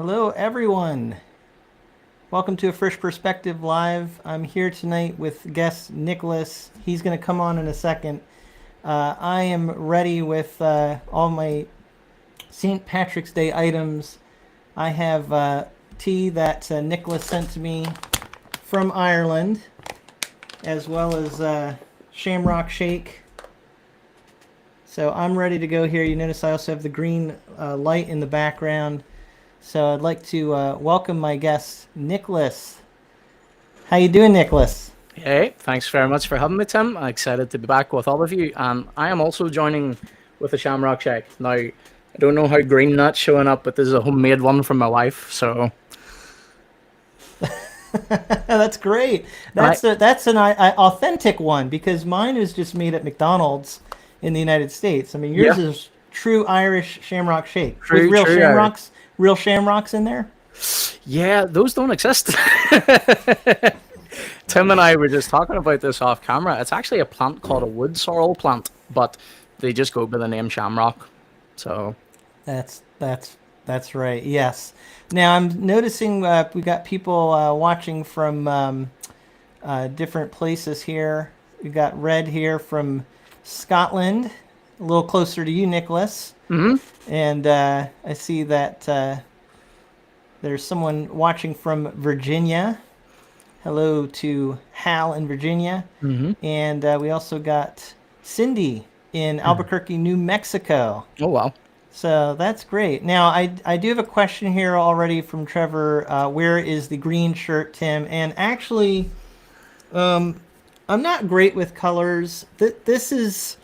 Hello, everyone. Welcome to A Frisch Perspective Live. I'm here tonight with guest Nicholas. He's going to come on in a second. I am ready with all my St. Patrick's Day items. I have tea that Nicholas sent to me from Ireland, as well as Shamrock Shake. So I'm ready to go here. You notice I also have the green light in the background. So I'd like to welcome my guest, Nicholas. How you doing, Nicholas? Hey, thanks very much for having me, Tim. I'm excited to be back with all of you, and I am also joining with a Shamrock Shake. Now, I don't know how green that's showing up, but this is a homemade one from my wife, so... That's great. I, That's an authentic one because mine is just made at McDonald's in the United States. I mean, yours yeah, is true Irish Shamrock Shake with true, true. real shamrocks in there. Yeah, those don't exist. Tim and I were just talking about this off camera. It's actually a plant called a wood sorrel plant, but they just go by the name Shamrock. So, That's that's that's right. Yes. Now I'm noticing we got people watching from different places here. We got Red here from Scotland, a little closer to you, Nicholas. hmm And I see that there's someone watching from Virginia. Hello to Hal in Virginia. hmm And we also got Cindy in Albuquerque, New Mexico. Oh, wow. So that's great. Now, I do have a question here already from Trevor. Where is the green shirt, Tim? And actually, I'm not great with colors. This is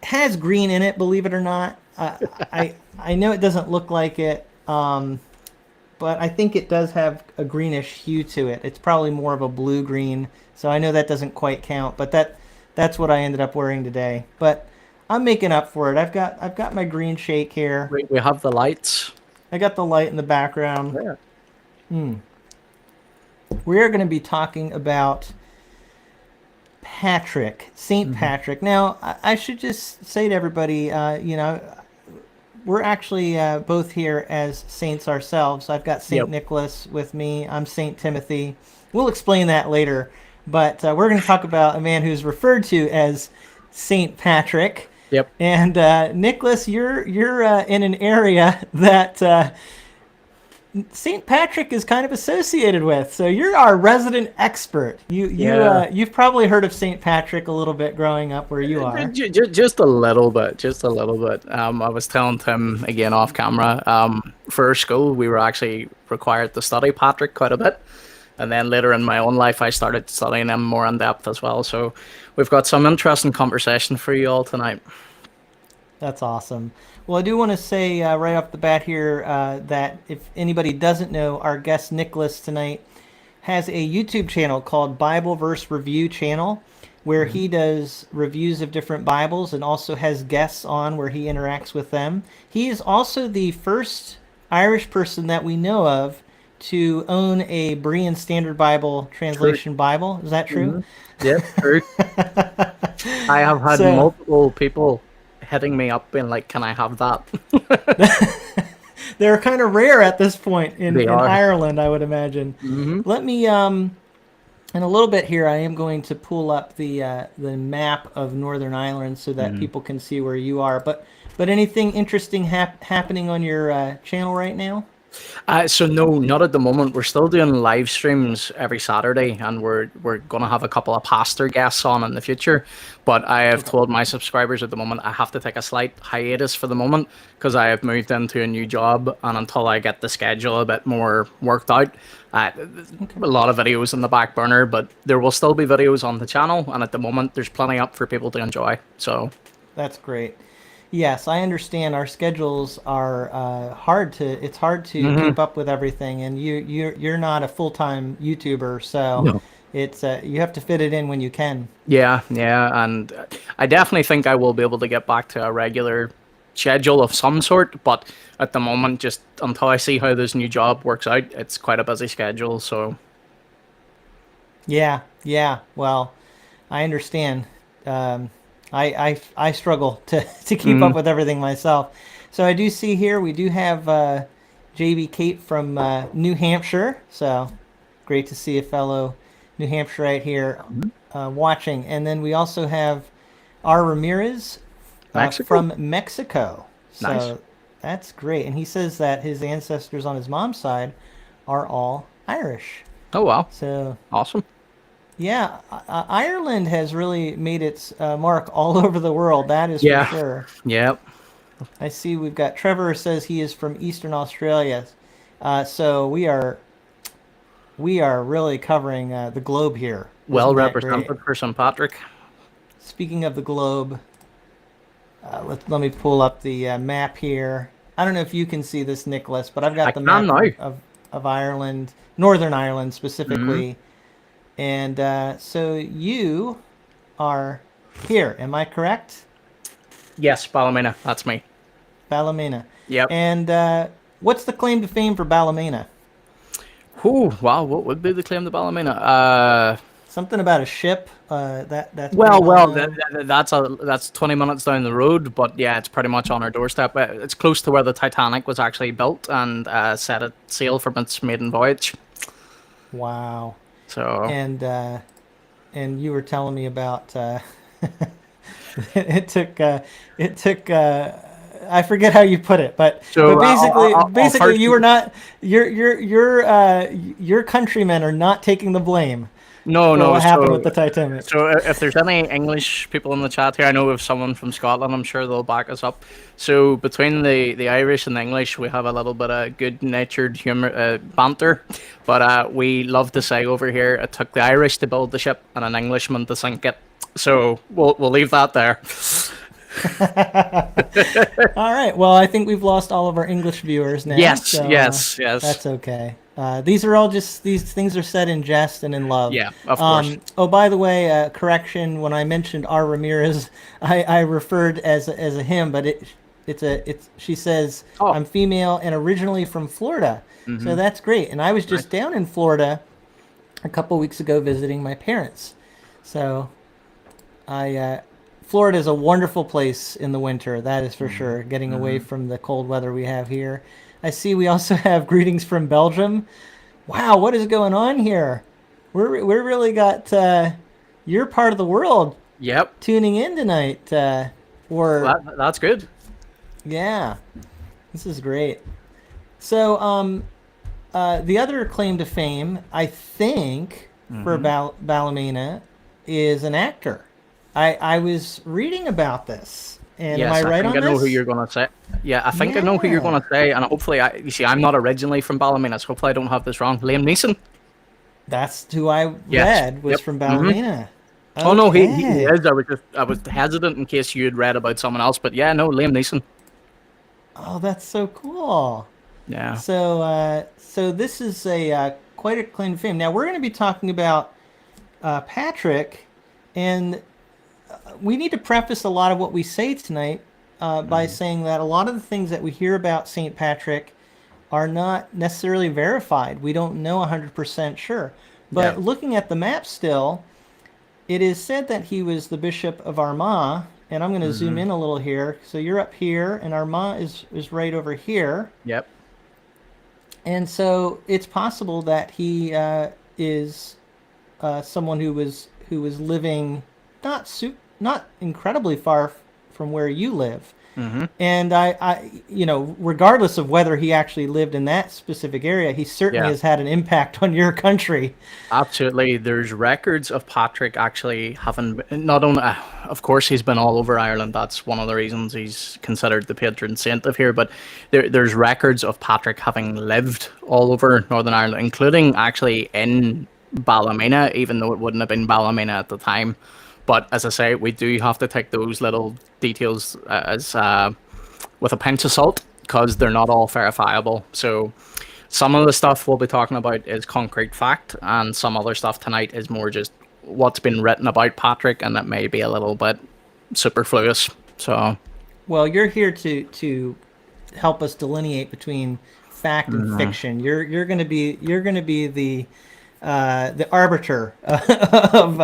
has green in it, believe it or not. I know it doesn't look like it, but I think it does have a greenish hue to it. It's probably more of a blue green, so I know that doesn't quite count. But that's what I ended up wearing today. But I'm making up for it. I've got my green shake here. We have the lights. I got the light in the background. Yeah. We're going to be talking about Patrick, Saint hmm Patrick. Now, I should just say to everybody, we're actually both here as saints ourselves. I've got Saint Yep. Nicholas with me. I'm Saint Timothy. We'll explain that later. But we're going to talk about a man who's referred to as Saint Patrick. Yep. And Nicholas, you're in an area that St. Patrick is kind of associated with. So you're our resident expert. Yeah. You've probably heard of St. Patrick a little bit growing up where you are. Just a little bit, just a little bit. I was telling Tim again off camera. For school, we were actually required to study Patrick quite a bit, and then later in my own life, I started studying him more in depth as well. So we've got some interesting conversation for you all tonight. That's awesome. Well, I do want to say right off the bat here that if anybody doesn't know, our guest Nicholas tonight has a YouTube channel called Bible Verse Review Channel, where he does reviews of different Bibles and also has guests on where he interacts with them. He is also the first Irish person that we know of to own a Berean Standard Bible True. translation Bible. Is that true? hmm Yep. True. I have had So multiple people hitting me up being like, "Can I have that?" they're kind of rare at this point They in are. Ireland, I would imagine. hmm Let me in a little bit here. I am going to pull up the map of Northern Ireland so that hmm people can see where you are. But anything interesting happening on your channel right now? So no, not at the moment. We're still doing live streams every Saturday, and we're gonna have a couple of pastor guests on in the future. But I have Okay. told my subscribers at the moment I have to take a slight hiatus for the moment because I have moved into a new job, and until I get the schedule a bit more worked out, uh, Okay. a lot of videos in the back burner. But there will still be videos on the channel, and at the moment there's plenty up for people to enjoy. So That's great. Yes, I understand. Our schedules are hard to. It's hard to hmm keep up with everything, and you're not a full time YouTuber, so no. it's you have to fit it in when you can. Yeah, yeah, and I definitely think I will be able to get back to a regular schedule of some sort, but at the moment, just until I see how this new job works out, it's quite a busy schedule. So, Yeah, yeah. Well, I understand. Um, I struggle to to keep up mm, with everything myself. So I do see here we do have JB Kate from New Hampshire. So great to see a fellow New Hampshireite here watching. And then we also have R. Ramirez Mexico. from Mexico. Nice. So that's great. And he says that his ancestors on his mom's side are all Irish. Oh wow. So Awesome. yeah, Ireland has really made its mark all over the world. That is Yeah. for sure. Yep. I see we've got Trevor says he is from Eastern Australia. So we are really covering the globe here. Well Isn't that great? represented for St. Patrick. Speaking of the globe, let me pull up the map here. I don't know if you can see this, Nicholas, but I've got I the can map now. of Ireland, Northern Ireland specifically. And so you are here. Am I correct? Yes, Ballymena. That's me. Ballymena. Yep. And what's the claim to fame for Ballymena? Ooh, wow. What would be the claim to Ballymena? Something about a ship. That's Well, pretty known. that's 20 minutes down the road, but yeah, it's pretty much on our doorstep. It's close to where the Titanic was actually built and set at sail from its maiden voyage. Wow. So And you were telling me about it took I forget how you put it, but basically first, you were not your countrymen are not taking the blame no, for no. what happened with the Titanic. So if there's any English people in the chat here, I know if someone from Scotland, I'm sure they'll back us up. So between the Irish and the English, we have a little bit of good-natured humor, banter. But we love to say over here, it took the Irish to build the ship and an Englishman to sink it. So we'll leave that there. All right. Well, I think we've lost all of our English viewers now. Yes, so, yes. That's okay. These are all just these things are said in jest and in love. Yeah, of course. Oh, by the way, correction. When I mentioned R. Ramirez, I referred as a him, but she says I'm female and originally from Florida. So that's great. And I was just down in Florida a couple weeks ago visiting my parents. So Florida is a wonderful place in the winter, that is for sure, getting away from the cold weather we have here. I see we also have greetings from Belgium. Wow, what is going on here? We're really got your part of the world Yep. tuning in tonight. That's good. Yeah, this is great. So the other claim to fame, I think, for Ballymena is an actor. I was reading about this, and Yes, am I right on I this? know who you're gonna say. Yeah, I think I know who you're gonna say, and hopefully, you see, I'm not originally from Ballymena, so hopefully I don't have this wrong. Liam Neeson. That's who I Yes. read was Yep. from Ballymena. Oh no, he Okay. is. I was hesitant in case you had read about someone else, but yeah, no, Liam Neeson. Oh, that's so cool. Yeah. So this is a quite a claim to fame. Now we're going to be talking about Patrick, and we need to preface a lot of what we say tonight by saying that a lot of the things that we hear about St. Patrick are not necessarily verified. We don't know 100% sure. But Yeah. looking at the map still, it is said that he was the Bishop of Armagh, and I'm going to zoom in a little here. So you're up here, and Armagh is right over here. Yep. And so it's possible that he is someone who was living not incredibly far from where you live. And I regardless of whether he actually lived in that specific area, he certainly Yeah. has had an impact on your country. Absolutely. There's records of Patrick actually having not only, of course, he's been all over Ireland. That's one of the reasons he's considered the patron saint of here. But there's records of Patrick having lived all over Northern Ireland, including actually in Ballymena, even though it wouldn't have been Ballymena at the time. But as I say, we do have to take those little details as with a pinch of salt because they're not all verifiable. So some of the stuff we'll be talking about is concrete fact, and some other stuff tonight is more just what's been written about Patrick, and it may be a little bit superfluous. So, Well, you're here to help us delineate between fact and fiction. You're going to be the arbiter of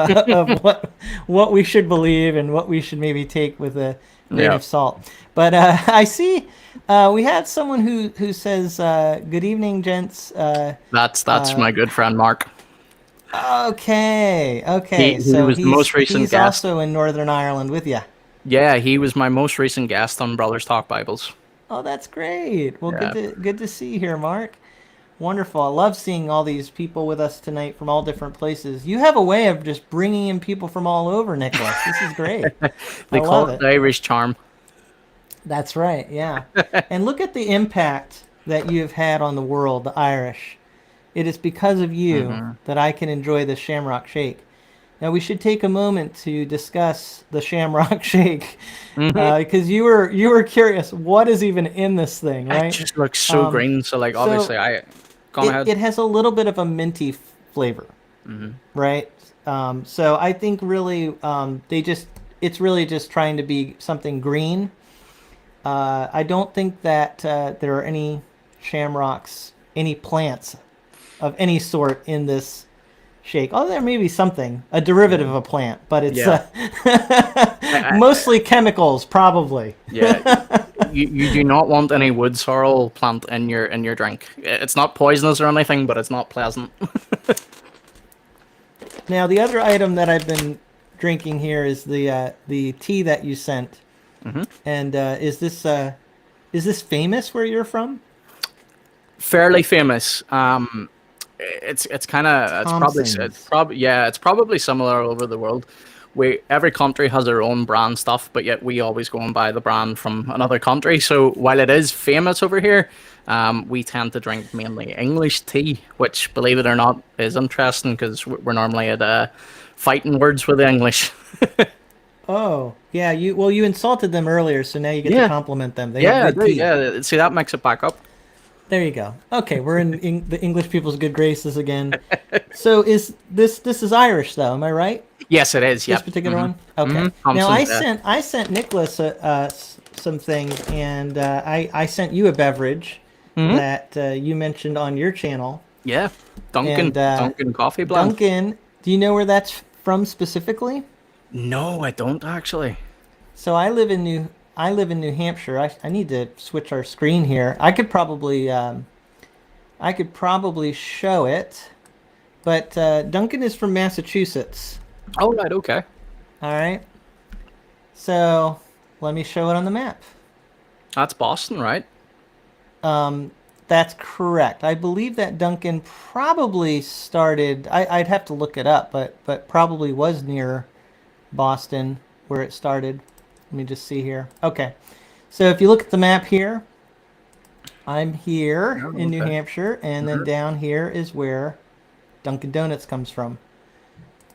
what we should believe and what we should maybe take with a grain Yeah. of salt. But I see we had someone who says, "Good evening, gents." That's my good friend Mark. Okay, He okay. he So was the most recent he's guest. also in Northern Ireland with you. Yeah, he was my most recent guest on Brothers Talk Bibles. Oh, that's great. Well, Yeah. good to see you here, Mark. Wonderful. I love seeing all these people with us tonight from all different places. You have a way of just bringing in people from all over, Nicholas. This is great. I They call love it it. the Irish charm. That's right. Yeah. And look at the impact that you have had on the world, the Irish. It is because of you that I can enjoy the Shamrock Shake. Now we should take a moment to discuss the Shamrock Shake, because you were curious what is even in this thing, It right? just looks so Um, green. So like so obviously I gone ahead. it has a little bit of a minty flavor, right? So I think really it's really just trying to be something green. I don't think that there are any shamrocks, any plants of any sort in this shake. Oh, there may be something, a derivative of a plant, but it's Yeah. I, mostly chemicals, probably. yeah. You do not want any wood sorrel plant in your drink. It's not poisonous or anything, but it's not pleasant. Now, the other item that I've been drinking here is the tea that you sent. And is this famous where you're from? Fairly famous. It's kind of Thompson's. it's probably similar all over the world. Every country has their own brand stuff, but yet we always go and buy the brand from another country. So while it is famous over here, we tend to drink mainly English tea, which, believe it or not, is interesting because we're normally at fighting words with the English. Oh, yeah. You insulted them earlier, so now you get to Yeah, compliment them. They yeah, have good tea. yeah. See, that makes it back up. There you go. Okay, we're in the English people's good graces again. So is this is Irish though? Am I right? Yes, it is. This Yep. particular one. Okay. Now Thompson's, yeah. I sent Nicholas some things, and I sent you a beverage that you mentioned on your channel. Yeah. Dunkin', And Dunkin' coffee blend. Duncan, do you know where that's from specifically? No, I don't actually. So I live in New Hampshire. I need to switch our screen here. I could probably show it, but Duncan is from Massachusetts. Oh, right, okay. All right. So let me show it on the map. That's Boston, right? That's correct. I believe that Duncan probably started. I'd have to look it up, but probably was near Boston where it started. Let me just see here. Okay. So if you look at the map here, I'm here Oh, in New okay. Hampshire, and then down here is where Dunkin' Donuts comes from,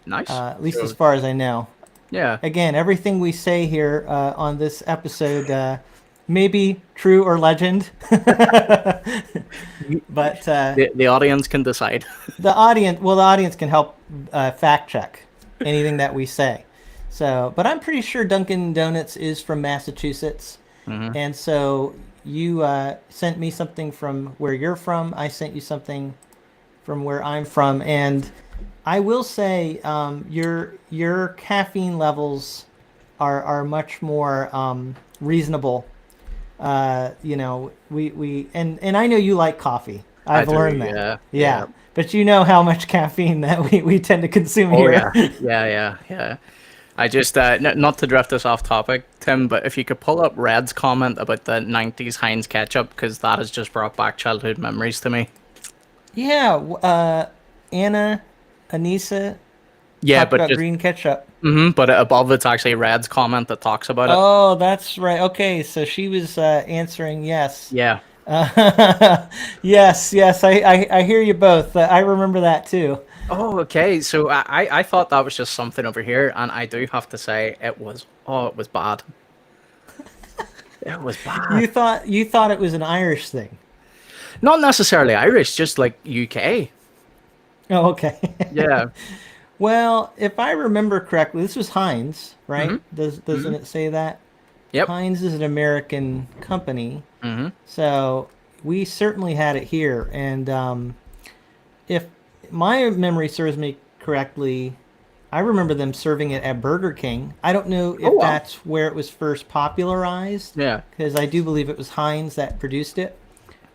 Nice. at least So, as far as I know. yeah. Again, everything we say here on this episode may be true or legend, but The audience can decide. the audience can help fact check anything that we say. So, but I'm pretty sure Dunkin' Donuts is from Massachusetts, and so you sent me something from where you're from. I sent you something from where I'm from, and I will say your caffeine levels are much more reasonable. We and I know you like coffee. I've I do, learned that. yeah, Yeah. yeah. But you know how much caffeine that we tend to consume Oh, here. yeah. Yeah. I just, not to drift us off topic, Tim, but if you could pull up Red's comment about the 90s Heinz ketchup, because that has just brought back childhood memories to me. Yeah, Anissa Yeah, talked but about just, green ketchup. but above it's actually Red's comment that talks about it. Oh, that's right. Okay, so she was answering yes. Yeah. Yes. I hear you both. I remember that too. Oh, okay. So I thought that was just something over here, and I do have to say it was bad. It was bad. You thought it was an Irish thing. Not necessarily Irish, just like UK. Oh, okay. Yeah. Well, if I remember correctly, this was Heinz, right? Doesn't it say that? Yep. Heinz is an American company, Mm-hmm. so we certainly had it here. And if my memory serves me correctly, I remember them serving it at Burger King. I don't know if wow. that's where it was first popularized, Yeah. because I do believe it was Heinz that produced it.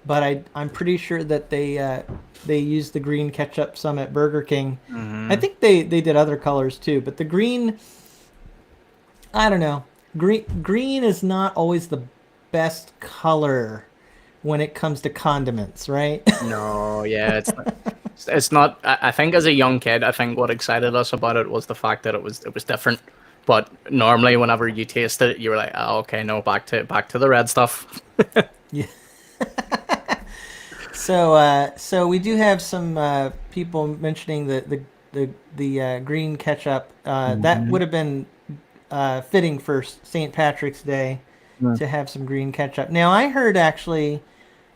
But I'm pretty sure that they used the green ketchup some at Burger King. I Hmm. think they did other colors too, but the green, I don't know. Green is not always the best color when it comes to condiments, right? No, yeah, it's not. I think as a young kid, I think what excited us about it was the fact that it was different. But normally, whenever you taste it, you were like, oh, okay, no, back to the red stuff. Yeah. So we do have some people mentioning the green ketchup. That Hmm. would have been fitting for St. Patrick's Day to have some green ketchup. Now I heard actually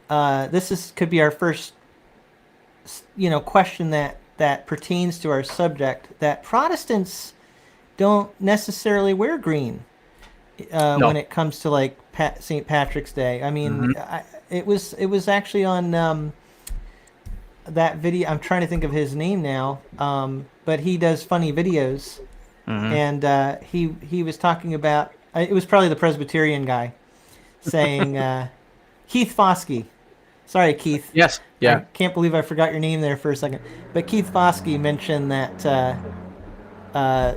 this is could be our first question that pertains to our subject, that Protestants don't necessarily wear green when No. it comes to like St. Patrick's Day. I mean, Hmm. it was actually on that video. I'm trying to think of his name now, but he does funny videos, Hmm. and he was talking about it was probably the Presbyterian guy saying Keith Foskey. Sorry, Keith. Yes. I Yeah. can't believe I forgot your name there for a second. But Keith Foskey mentioned that uh,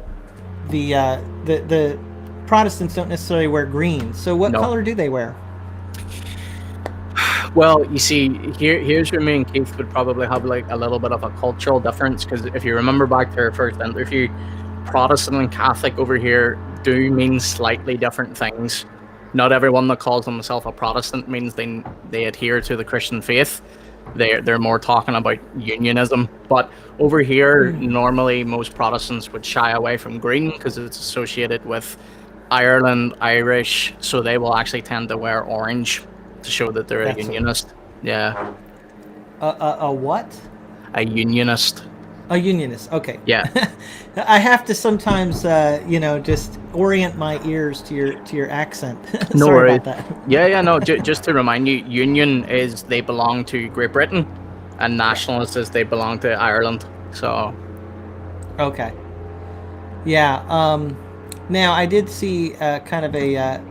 the Protestants don't necessarily wear green. So what No. color do they wear? Well, you see, here's where me and Keith would probably have like a little bit of a cultural difference because if you remember back to our first interview, Protestant and Catholic over here do mean slightly different things. Not everyone that calls themselves a Protestant means they adhere to the Christian faith. They're more talking about unionism. But over here, Mm, normally most Protestants would shy away from green because it's associated with Ireland, Irish, so they will actually tend to wear orange to show that they're a that's unionist. Yeah, a what? a unionist. A unionist. Okay. Yeah, I have to sometimes, just orient my ears to your accent. no Sorry worries. about that. Yeah, yeah, no. Just to remind you, Union is they belong to Great Britain, and Yeah. Nationalist is they belong to Ireland. So, Okay. Yeah. Now I did see kind of a.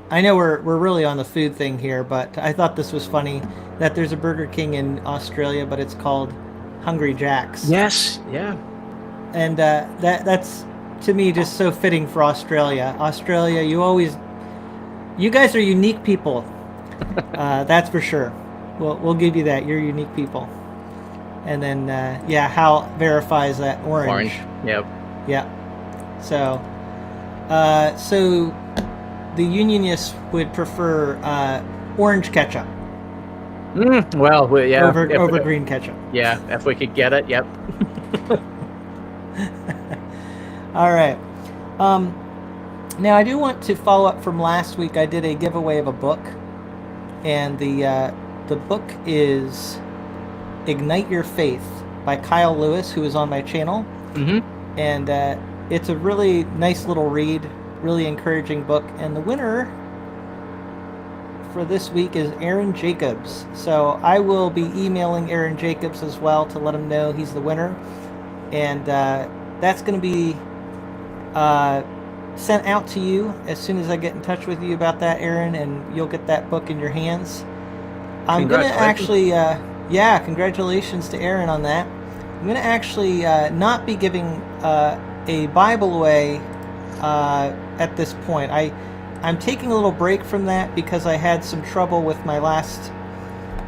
I know we're really on the food thing here, but I thought this was funny that there's a Burger King in Australia, but it's called Hungry Jack's, yes, yeah. and that's to me just so fitting for Australia. Australia, you guys are unique people. That's for sure. We'll give you that. You're unique people. And then yeah, Hal verifies that orange. Orange. Yep. Yeah. So so the Unionists would prefer orange ketchup Well, yeah. over green ketchup. If we could get it, yep. All right. Um, Now I do want to follow up from last week. I did a giveaway of a book, and the book is Ignite Your Faith by Kyle Lewis, who is on my channel, Hmm. and it's a really nice little read, really encouraging book. And the winner for this week is Aaron Jacobs. So I will be emailing Aaron Jacobs as well to let him know he's the winner, and that's going to be sent out to you as soon as I get in touch with you about that, Aaron, and you'll get that book in your hands. I'm going to Congratulations. actually, yeah, congratulations to Aaron on that. I'm going to actually not be giving a Bible away at this point. I'm taking a little break from that because I had some trouble with my last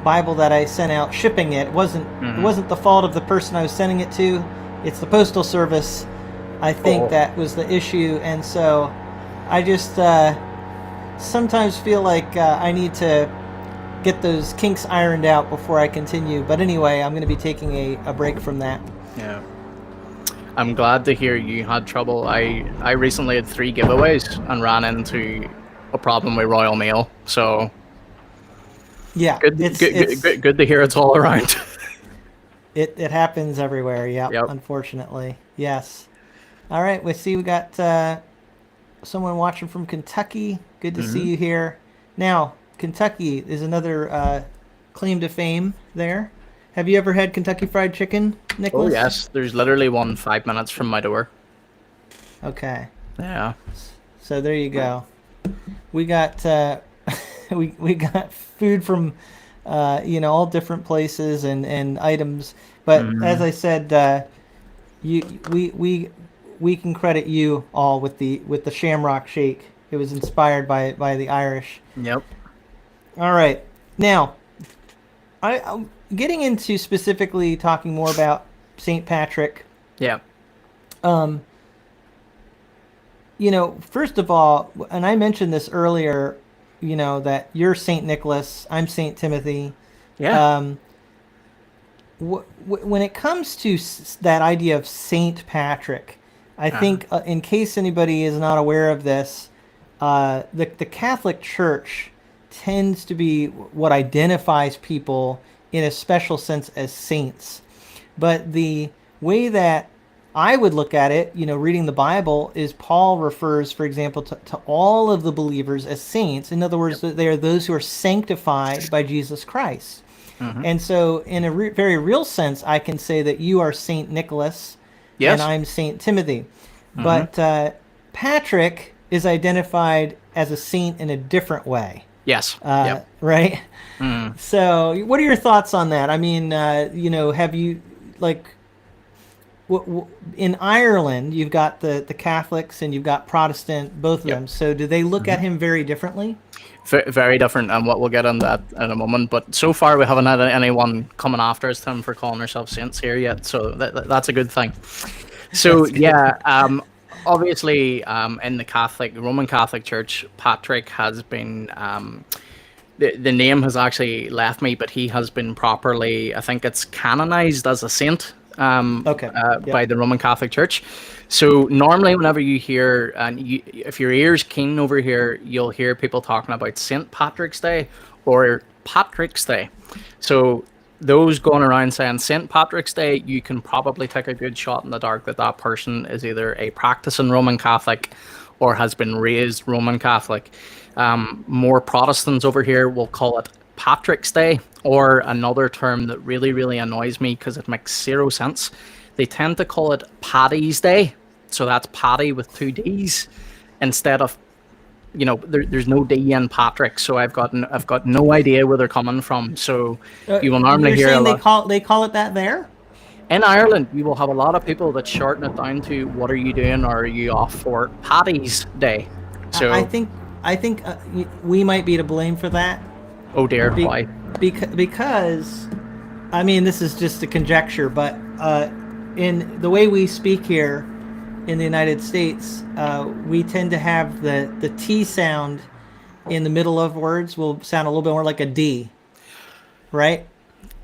Bible that I sent out shipping it. It wasn't the fault of the person I was sending it to. It's the postal service. I think Oh, that was the issue, and so I just sometimes feel like I need to get those kinks ironed out before I continue. But anyway, I'm going to be taking a break from that. yeah. I'm glad to hear you had trouble. I recently had 3 giveaways and ran into a problem with Royal Mail. So Yeah, good, it's good, good, it's good, good to hear it's all around. it happens everywhere. Yeah, Yep. unfortunately, yes. All right, we got someone watching from Kentucky. Good to see Hmm. you here. Now, Kentucky is another claim to fame there. Have you ever had Kentucky Fried Chicken, Oh Nicholas? yes, there's literally one 5 minutes from my door. Okay. Yeah. So there you go. We got we got food from all different places and items. But as Mm, I said, you we can credit you all with the Shamrock Shake. It was inspired by the Irish. yep. All right, now I'm getting into specifically talking more about Saint Patrick. Yeah. Um, first of all, and I mentioned this earlier, that you're Saint Nicholas, I'm Saint Timothy. Yeah. Um, when it comes to that idea of Saint Patrick, I Uh-huh. think, in case anybody is not aware of this, the Catholic Church tends to be what identifies people in a special sense as saints. But the way that I would look at it, reading the Bible, is Paul refers, for example, to all of the believers as saints. In other words, Yep. they are those who are sanctified by Jesus Christ. Hmm. And so, in a very real sense, I can say that you are Saint Nicholas and Yes. I'm Saint Timothy. Hmm. But Patrick is identified as a saint in a different way, Yes. Yep. right? Mm. So, what are your thoughts on that? I mean, have you, like, in Ireland, you've got the Catholics and you've got Protestant, both of Yep. them. So, do they look Hmm. at him very differently? Very different, and what we'll get on that in a moment. But so far, we haven't had anyone coming after us, Tim, for calling ourselves saints here yet. So that's a good thing. So That's good. yeah, obviously, in the Roman Catholic Church, Patrick has been. The name has actually left me, but he has been properly, I think it's canonized as a saint, Okay. by Yep. the Roman Catholic Church. So normally, whenever you hear, and if your ear's keen over here, you'll hear people talking about Saint Patrick's Day or Patrick's Day. So those going around saying Saint Patrick's Day, you can probably take a good shot in the dark that that person is either a practicing Roman Catholic or has been raised Roman Catholic. More Protestants over here will call it Patrick's Day, or another term that really, really annoys me because it makes zero sense. They tend to call it Paddy's Day. So that's Paddy with two D's instead of, there's no D in Patrick. So I've got no idea where they're coming from. So you will normally You're hear a saying they lot. call it that there? In Ireland, you will have a lot of people that shorten it down to "What are you doing?" or "Are you off for Paddy's Day?" I So, think we might be to blame for that. oh dear, Be, why? because I mean, this is just a conjecture, but in the way we speak here in the United States, we tend to have the T sound in the middle of words will sound a little bit more like a D, right?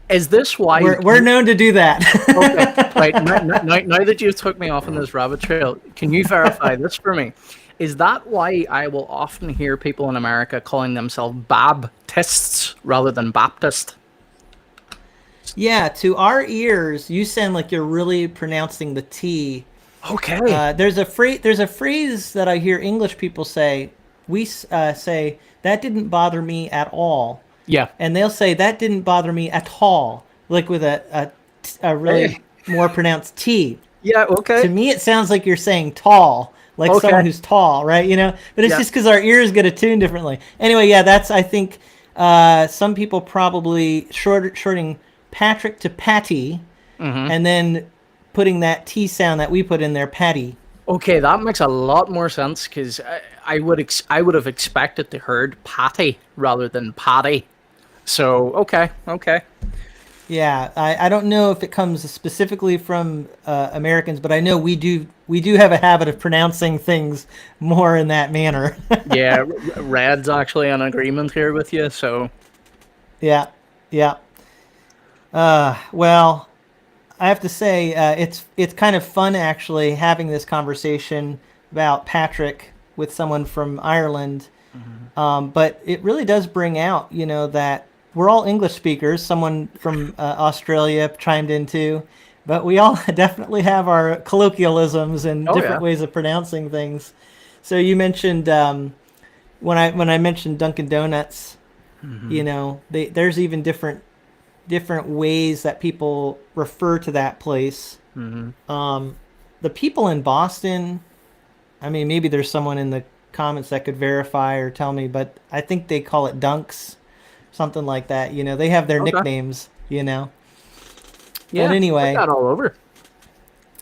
Is this why? We're known to do that. Okay, right. Now that you've took me off on this rabbit trail, can you verify this for me? Is that why I will often hear people in America calling themselves Baptists rather than Baptist? Yeah, to our ears, you sound like you're really pronouncing the T. Okay. There's a phrase. There's a phrase that I hear English people say. We say that didn't bother me at all, Yeah. and they'll say that didn't bother me at all, like with a really more pronounced T. Yeah. To Okay. me, it sounds like you're saying tall, like someone Okay. who's tall, right? But it's Yeah. just because our ears get attuned differently. Anyway, yeah, that's I think some people probably shorting Patrick to Patty, Mm-hmm. and then putting that T sound that we put in there, Patty. Okay, that makes a lot more sense because I would have expected to heard Patty rather than Patty. So okay. Yeah, I don't know if it comes specifically from Americans, but I know we do have a habit of pronouncing things more in that manner. Yeah, Red's actually in agreement here with you. So Yeah, yeah. Well, I have to say it's kind of fun actually having this conversation about Patrick with someone from Ireland. But it really does bring out, that we're all English speakers. Someone from Australia chimed in too, but we all definitely have our colloquialisms and oh different yeah. ways of pronouncing things. So you mentioned when I mentioned Dunkin' Donuts, Hmm. there's even different different ways that people refer to that place. Mm-hmm. The people in Boston, I mean, maybe there's someone in the comments that could verify or tell me, but I think they call it Dunks, something like that. You know, they have their Okay. nicknames, you know. But Yeah, we anyway, got all over.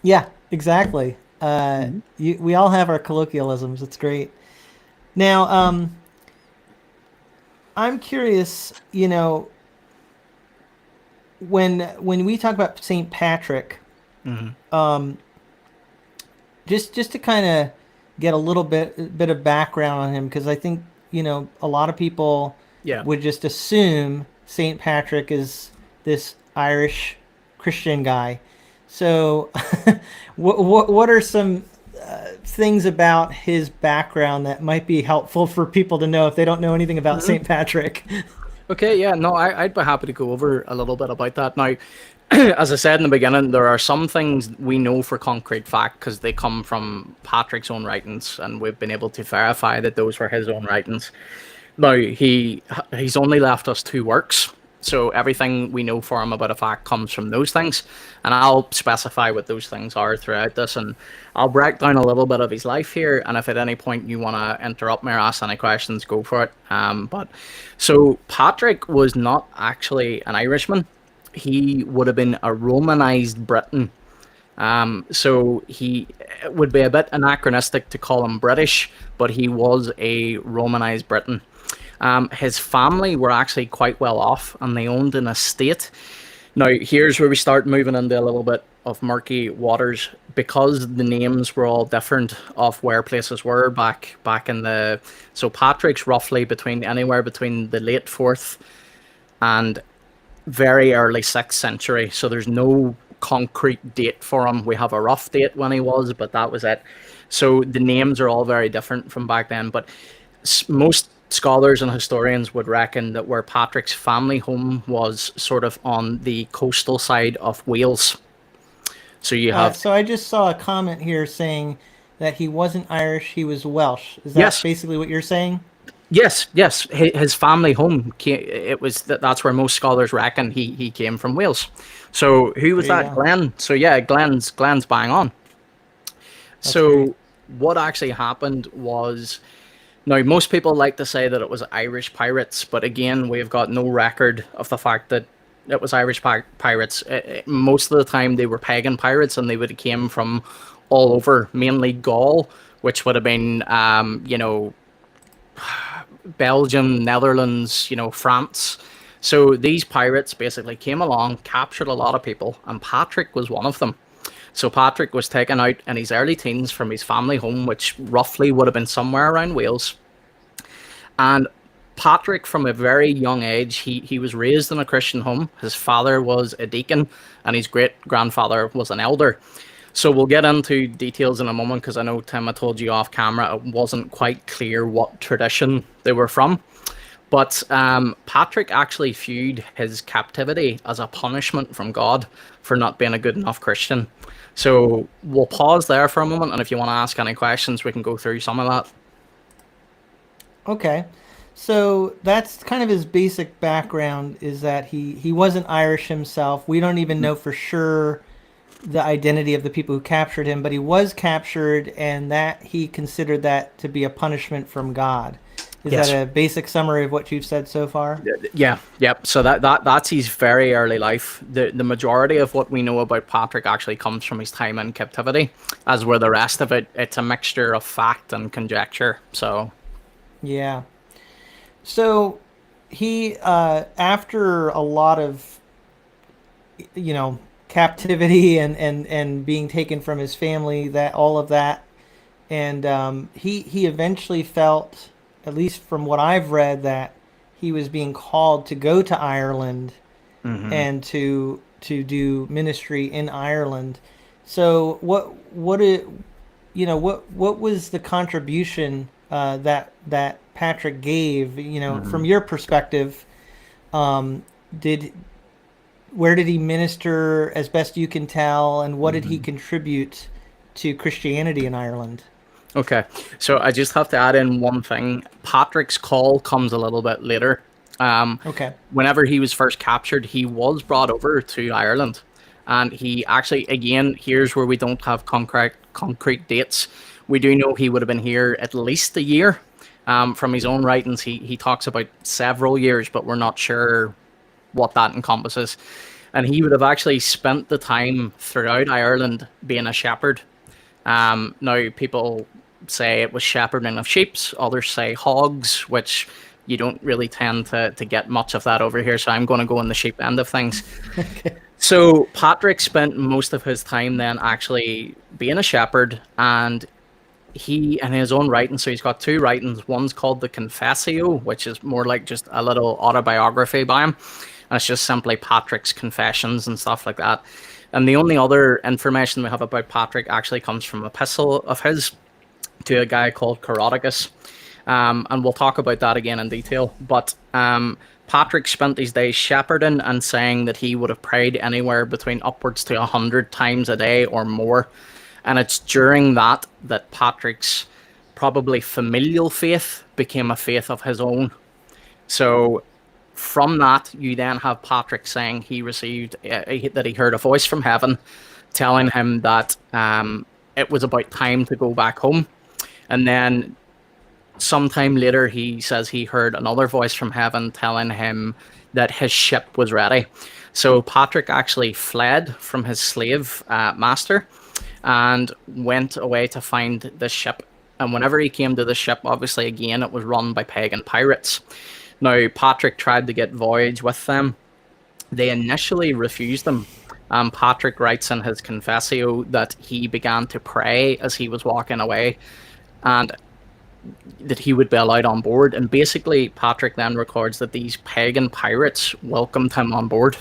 yeah, exactly. Mm-hmm. We all have our colloquialisms. It's great. Now, I'm curious, you know, when we talk about St. Patrick, Mm-hmm. um, just to kind of get a little bit of background on him, because I think you know a lot of people Yeah. would just assume St. Patrick is this Irish Christian guy. So, what are some things about his background that might be helpful for people to know if they don't know anything about Mm-hmm. St. Patrick? Okay, yeah, no, I'd be happy to go over a little bit about that. Now, as I said in the beginning, there are some things we know for concrete fact because they come from Patrick's own writings, and we've been able to verify that those were his own writings. Now, he's only left us two works, so everything we know for him about a fact comes from those things, and I'll specify what those things are throughout this, and I'll break down a little bit of his life here, and if at any point you want to interrupt me or ask any questions, go for it. But so Patrick was not actually an Irishman; he would have been a Romanized Briton. So he it would be a bit anachronistic to call him British, but he was a Romanized Briton. His family were actually quite well off and they owned an estate. Now, here's where we start moving into a little bit of murky waters because the names were all different of where places were back in the. So Patrick's roughly between anywhere between the late fourth and very early 6th century. So there's no concrete date for him. We have a rough date when he was, but that was it. So the names are all very different from back then. But most scholars and historians would reckon that where Patrick's family home was sort of on the coastal side of Wales. So you have, So I just saw a comment here saying that he wasn't Irish, he was Welsh. Is that yes, basically what you're saying? yes. His family home came, it was that's where most scholars reckon he came from Wales. So who was There you that? go. Glenn. So yeah, Glenn's bang on. That's great. So what actually happened was now most people like to say that it was Irish pirates, but again, we've got no record of the fact that it was Irish pirates. Most of the time, they were pagan pirates, and they would have came from all over, mainly Gaul, which would have been, Belgium, Netherlands, France. So these pirates basically came along, captured a lot of people, and Patrick was one of them. So Patrick was taken out in his early teens from his family home, which roughly would have been somewhere around Wales. And Patrick, from a very young age, he was raised in a Christian home. His father was a deacon, and his great grandfather was an elder. So we'll get into details in a moment because I know, Tim, I told you off camera it wasn't quite clear what tradition they were from. But Patrick actually viewed his captivity as a punishment from God for not being a good enough Christian. So we'll pause there for a moment, and if you want to ask any questions, we can go through some of that. Okay. So that's kind of his basic background is that he wasn't Irish himself. We don't even know for sure the identity of the people who captured him, but he was captured and that he considered that to be a punishment from God. Is that Yes. a basic summary of what you've said so far? Yeah, yep. So that's his very early life. The majority of what we know about Patrick actually comes from his time in captivity, as where the rest of it, it's a mixture of fact and conjecture. So Yeah. So he after a lot of you know captivity and being taken from his family, that all of that, and he eventually felt, at least from what I've read, that he was being called to go to Ireland hmm and to do ministry in Ireland. So what was the contribution that Patrick gave? From your perspective, um, did where did he minister as best you can tell, and what did he contribute to Christianity in Ireland? okay. So I just have to add in one thing. Patrick's call comes a little bit later. Okay. Whenever he was first captured, he was brought over to Ireland, and he actually, again, here's where we don't have concrete dates. We do know he would have been here at least a year. From his own writings, he talks about several years, but we're not sure what that encompasses. And he would have actually spent the time throughout Ireland being a shepherd. Now, people say it was shepherding of sheep, others say hogs, which you don't really tend to get much of that over here. So I'm going to go on the sheep end of things. Okay. So Patrick spent most of his time then actually being a shepherd, and he, in his own writing, so he's got two writings. One's called the Confessio, which is more like just a little autobiography by him. And it's just simply Patrick's confessions and stuff like that. And the only other information we have about Patrick actually comes from an epistle of his to a guy called Coroticus. And we'll talk about that again in detail. But Patrick spent these days shepherding and saying that he would have prayed anywhere between upwards to 100 times a day or more. And it's during that Patrick's probably familial faith became a faith of his own. So from that, you then have Patrick saying he received, that he heard a voice from heaven telling him that it was about time to go back home. And then sometime later, he says he heard another voice from heaven telling him that his ship was ready. So Patrick actually fled from his slave master and went away to find the ship. And whenever he came to the ship, obviously, again, it was run by pagan pirates. Now, Patrick tried to get voyage with them. They initially refused them. Patrick writes in his Confessio that he began to pray as he was walking away, and that he would be allowed on board. And basically, Patrick then records that these pagan pirates welcomed him on board.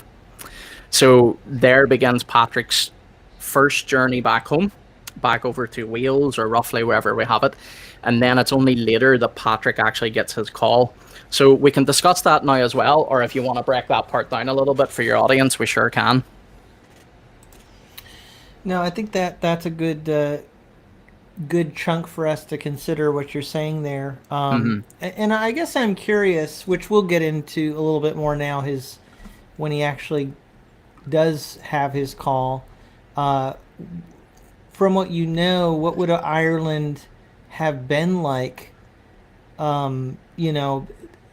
So there begins Patrick's first journey back home, back over to Wales, or roughly wherever we have it. And then it's only later that Patrick actually gets his call. So we can discuss that now as well, or if you want to break that part down a little bit for your audience, we sure can. No, I think that's a good chunk for us to consider what you're saying there. And I guess I'm curious, which we'll get into a little bit more now, his when he actually does have his call. From what you know, what would Ireland have been like,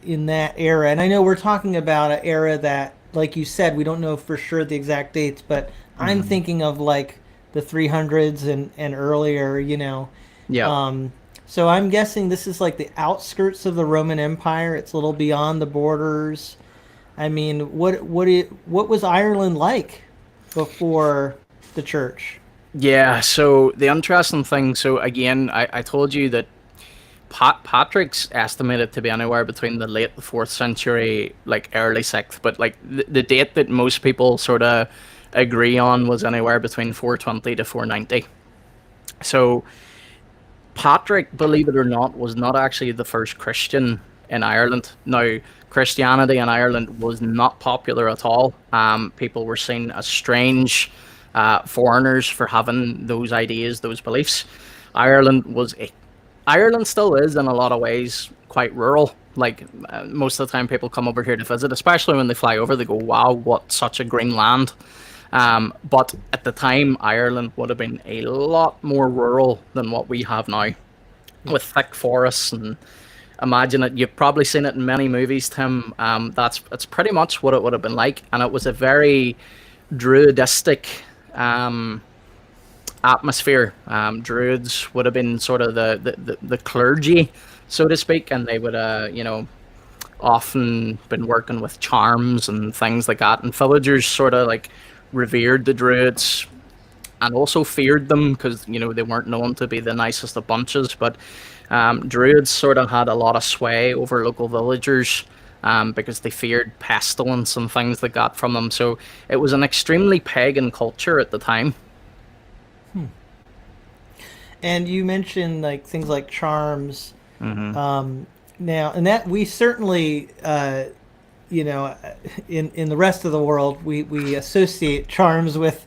in that era? And I know we're talking about an era that, like you said, we don't know for sure the exact dates, but I'm thinking of like the 300s and earlier, Yeah. So I'm guessing this is like the outskirts of the Roman Empire. It's a little beyond the borders. I mean, what was Ireland like before the church? Yeah, so the interesting thing, so again, I told you that Patrick's estimated to be anywhere between the late 4th century, like early 6th, but like the date that most people sort of agree on was anywhere between 420 to 490. So Patrick, believe it or not, was not actually the first Christian in Ireland. Now, Christianity in Ireland was not popular at all. People were seen as strange foreigners for having those ideas, those beliefs. Ireland still is in a lot of ways quite rural. Like most of the time, people come over here to visit, especially when they fly over. They go, "Wow, what such a green land!" But at the time, Ireland would have been a lot more rural than what we have now, with thick forests and imagine it. You've probably seen it in many movies, Tim. It's pretty much what it would have been like, and it was a very druidistic atmosphere. Druids would have been sort of the clergy, so to speak, and they would often been working with charms and things like that. And villagers sort of like revered the druids and also feared them because they weren't known to be the nicest of bunches. But druids sort of had a lot of sway over local villagers. Because they feared pestilence and things like that from them. So it was an extremely pagan culture at the time. And you mentioned like things like charms. Now, and that we certainly, in the rest of the world, we associate charms with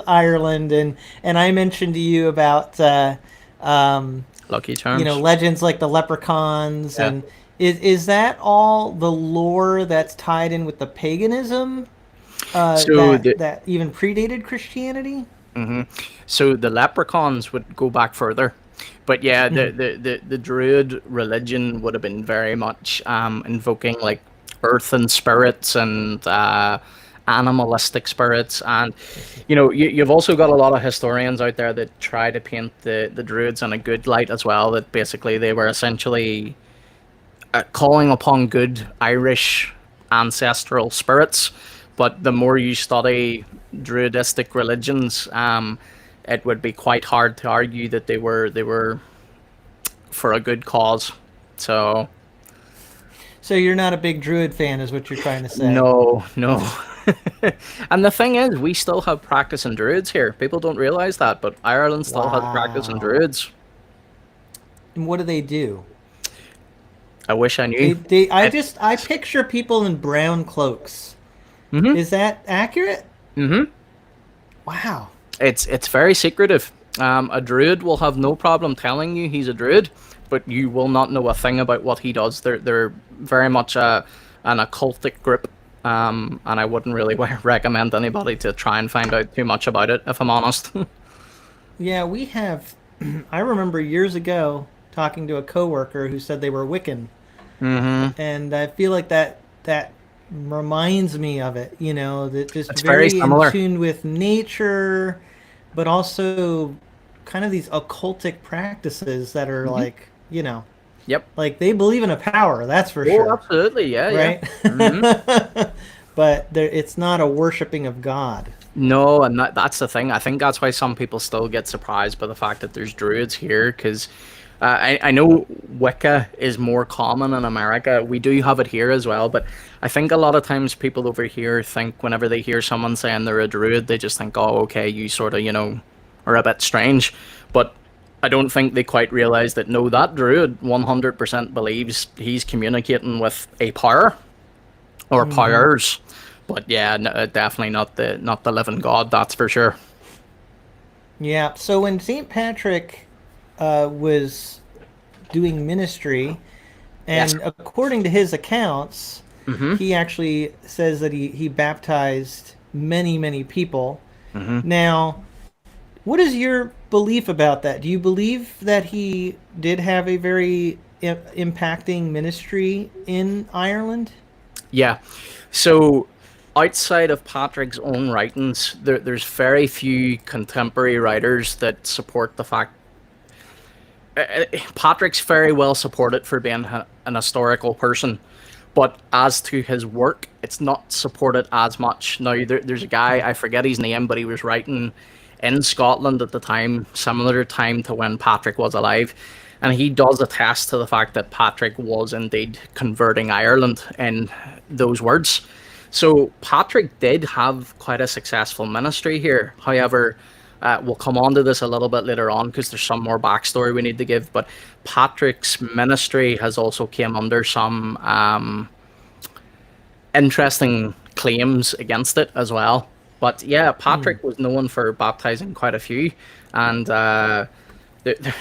Ireland, and I mentioned to you about Lucky Charms. legends like the leprechauns Yeah. Is that all the lore that's tied in with the paganism So the that even predated Christianity? so the leprechauns would go back further, but yeah, Hmm. the druid religion would have been very much invoking like earth and spirits and animalistic spirits, and I see. you've also got a lot of historians out there that try to paint the druids in a good light as well. That basically they were essentially calling upon good Irish ancestral spirits. But the more you study druidistic religions, it would be quite hard to argue that they were for a good cause. So So you're not a big Druid fan, is what you're trying to say? no, no. And the thing is, we still have practicing druids here. People don't realize that, but Ireland still has practicing Wow. druids. And what do they do? I wish I knew. I It, just I picture people in brown cloaks. Is that accurate? Wow. it's very secretive. A druid will have no problem telling you he's a druid, but you will not know a thing about what he does. They're very much an occultic group, and I wouldn't really recommend anybody to try and find out too much about it, if I'm honest. Yeah, we have. I remember years ago talking to a coworker who said they were Wiccan, and I feel like that reminds me of it. You know, that just It's very very in similar. tune with nature, but also kind of these occultic practices that are like, Yep. like they believe in a power. That's for Oh, sure, absolutely. Yeah, yeah. right? But it's not a worshiping of God. No, and that's the thing. I think that's why some people still get surprised by the fact that there's druids here, because I know Wicca is more common in America. We do have it here as well, but I think a lot of times people over here think whenever they hear someone saying they're a druid, they just think, oh, okay, you sort of, are a bit strange. But I don't think they quite realize that no, that druid 100% believes he's communicating with a power or Hmm. powers. But yeah, no, definitely not the living God. That's for sure. Yeah. So when Saint Patrick was doing ministry, Yes. and according to his accounts, he actually says that he baptized many, many people. Now, what is your belief about that? Do you believe that he did have a very impacting ministry in Ireland? Yeah. So outside of Patrick's own writings, there's very few contemporary writers that support the fact. Patrick's very well supported for being an historical person, but as to his work, it's not supported as much. Now, there's a guy, I forget his name, but he was writing in Scotland at the time, similar time to when Patrick was alive. And he does attest to the fact that Patrick was indeed converting Ireland in those words. So Patrick did have quite a successful ministry here. However, we'll come on to this a little bit later on because there's some more backstory we need to give. But Patrick's ministry has also came under some interesting claims against it as well. But yeah, Hmm. Patrick was known for baptizing quite a few, and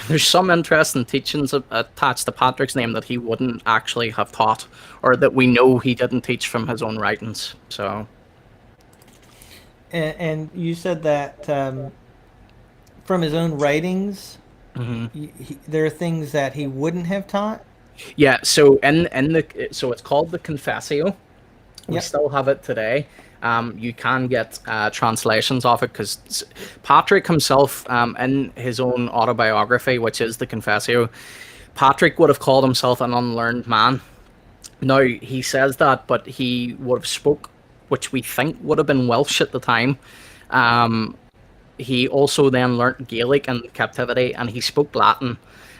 there's some interesting teachings attached to Patrick's name that he wouldn't actually have taught, or that we know he didn't teach from his own writings. So And you said that from his own writings, there are things that he wouldn't have taught. yeah, so so it's called the Confessio. We Yep. still have it today. You can get translations of it because Patrick himself, in his own autobiography, which is the Confessio, Patrick would have called himself an unlearned man. Now he says that, but he would have spoke, which we think would have been Welsh at the time. He also then learnt Gaelic in captivity, and he spoke Latin,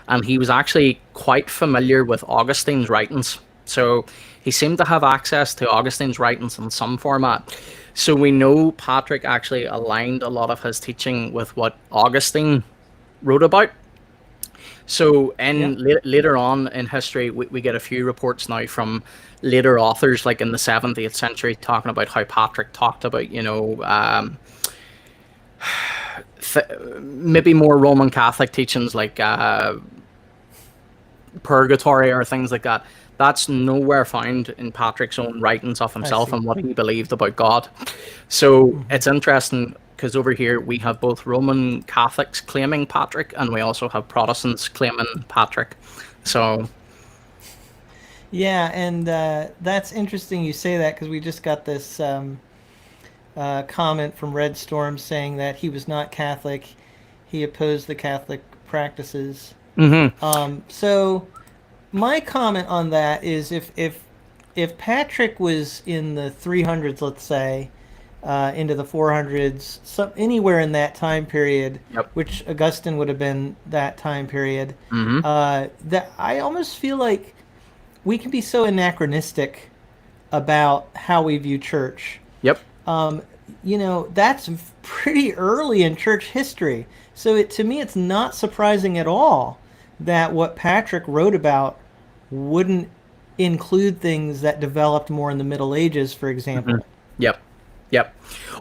and he was actually quite familiar with Augustine's writings. So he seemed to have access to Augustine's writings in some format. So we know Patrick actually aligned a lot of his teaching with what Augustine wrote about. So in Yep. later on in history, we get a few reports now from later authors, like in the 17th century, talking about how Patrick talked about, maybe more Roman Catholic teachings like purgatory or things like that. That's nowhere found in Patrick's own writings of I himself see. and what he believed about God. So Hmm. it's interesting because over here we have both Roman Catholics claiming Patrick and we also have Protestants claiming Patrick. So, Yeah, and that's interesting you say that because we just got this comment from Red Storm saying that he was not Catholic. He opposed the Catholic practices. mhm, So my comment on that is if Patrick was in the 300s, let's say, into the 400s, anywhere in that time period, yep, which Augustine would have been that time period, mhm, that I almost feel like we can be so anachronistic about how we view church. yep. Um, that's pretty early in church history. So to me, it's not surprising at all that what Patrick wrote about wouldn't include things that developed more in the Middle Ages, for Mhm. example. Yep. Yep.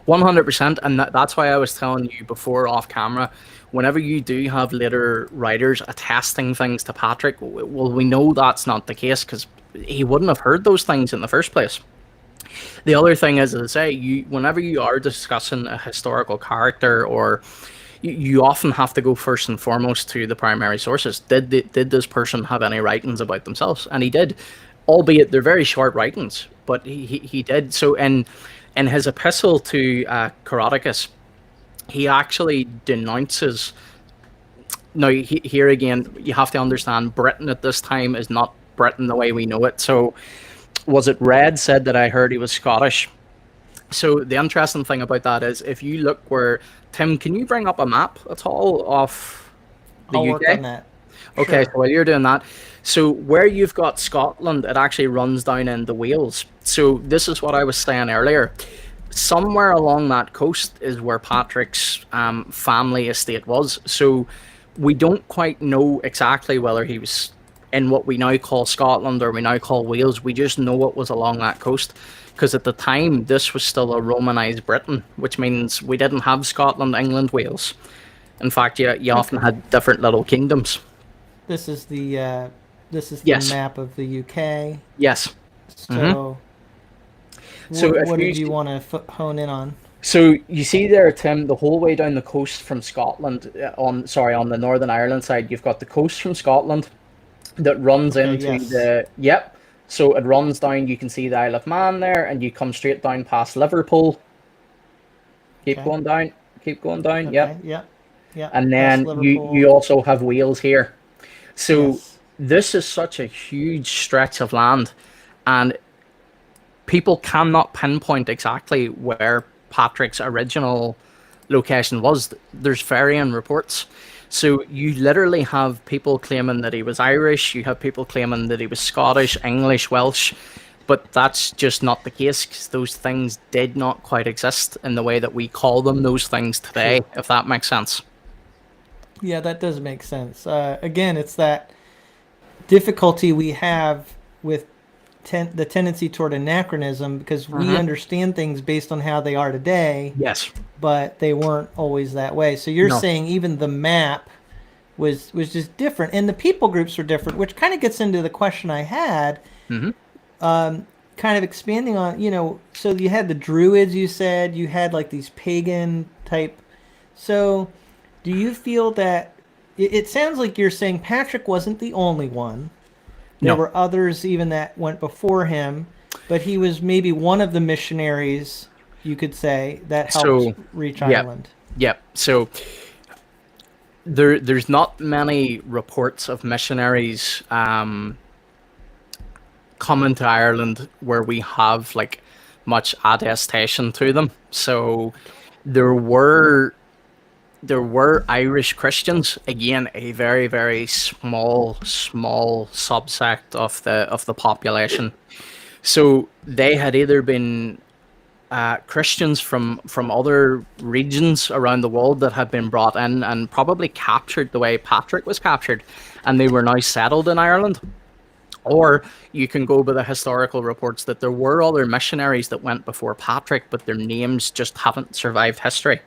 100%. And that's why I was telling you before off camera, whenever you do have later writers attesting things to Patrick, well, we know that's not the case because he wouldn't have heard those things in the first place. The other thing is, as I say, whenever you are discussing a historical character or you often have to go first and foremost to the primary sources. Did this person have any writings about themselves? And he did, albeit they're very short writings, but he did. So in his epistle to Coroticus, he actually denounces. Now, here again, you have to understand Britain at this time is not Britain the way we know it. So, was it Red said that I heard he was Scottish? So the interesting thing about that is if you look where Tim, can you bring up a map at all of the I'll work UK? on that. Okay, so Sure. while you're doing that, so where you've got Scotland, it actually runs down into Wales. So this is what I was saying earlier. Somewhere along that coast is where Patrick's family estate was. So we don't quite know exactly whether he was in what we now call Scotland or we now call Wales. We just know it was along that coast because at the time this was still a Romanized Britain, which means we didn't have Scotland, England, Wales. In fact, you often Okay. had different little kingdoms. This is the Yes, map of the UK. yes. hmm So So if what you did you want to hone in on? so you see there, Tim, the whole way down the coast from Scotland, on the Northern Ireland side, you've got the coast from Scotland that runs Okay. into Yes. the yep. So it runs down. You can see the Isle of Man there, and you come straight down past Liverpool. Keep Okay. going down. Keep going down. Okay. Yep. Yep. Yep. And Past then you Liverpool. also have Wales here. So Yes. this is such a huge stretch of land, and people cannot pinpoint exactly where Patrick's original location was. There's varying reports. So you literally have people claiming that he was Irish, you have people claiming that he was Scottish, English, Welsh, but that's just not the case because those things did not quite exist in the way that we call them those things today, True. if that makes sense. Yeah, that does make sense. Again, it's that difficulty we have with the tendency toward anachronism because we Mm-hmm. understand things based on how they are today, Yes. but they weren't always that way. So you're No. saying even the map was just different, and the people groups were different, which kind of gets into the question I had, Mm-hmm. kind of expanding on, so you had the Druids, you said you had like these pagan type. So do you feel that it sounds like you're saying Patrick wasn't the only one? There No. were others even that went before him, but he was maybe one of the missionaries, you could say, that helped So, reach yeah, Ireland. yeah. So there's not many reports of missionaries coming to Ireland where we have like much attestation to them. So there were there were Irish Christians, again a very very small subsect of the population. So they had either been Christians from other regions around the world that had been brought in and probably captured the way Patrick was captured, and they were now settled in Ireland. Or you can go by the historical reports that there were other missionaries that went before Patrick, but their names just haven't survived history.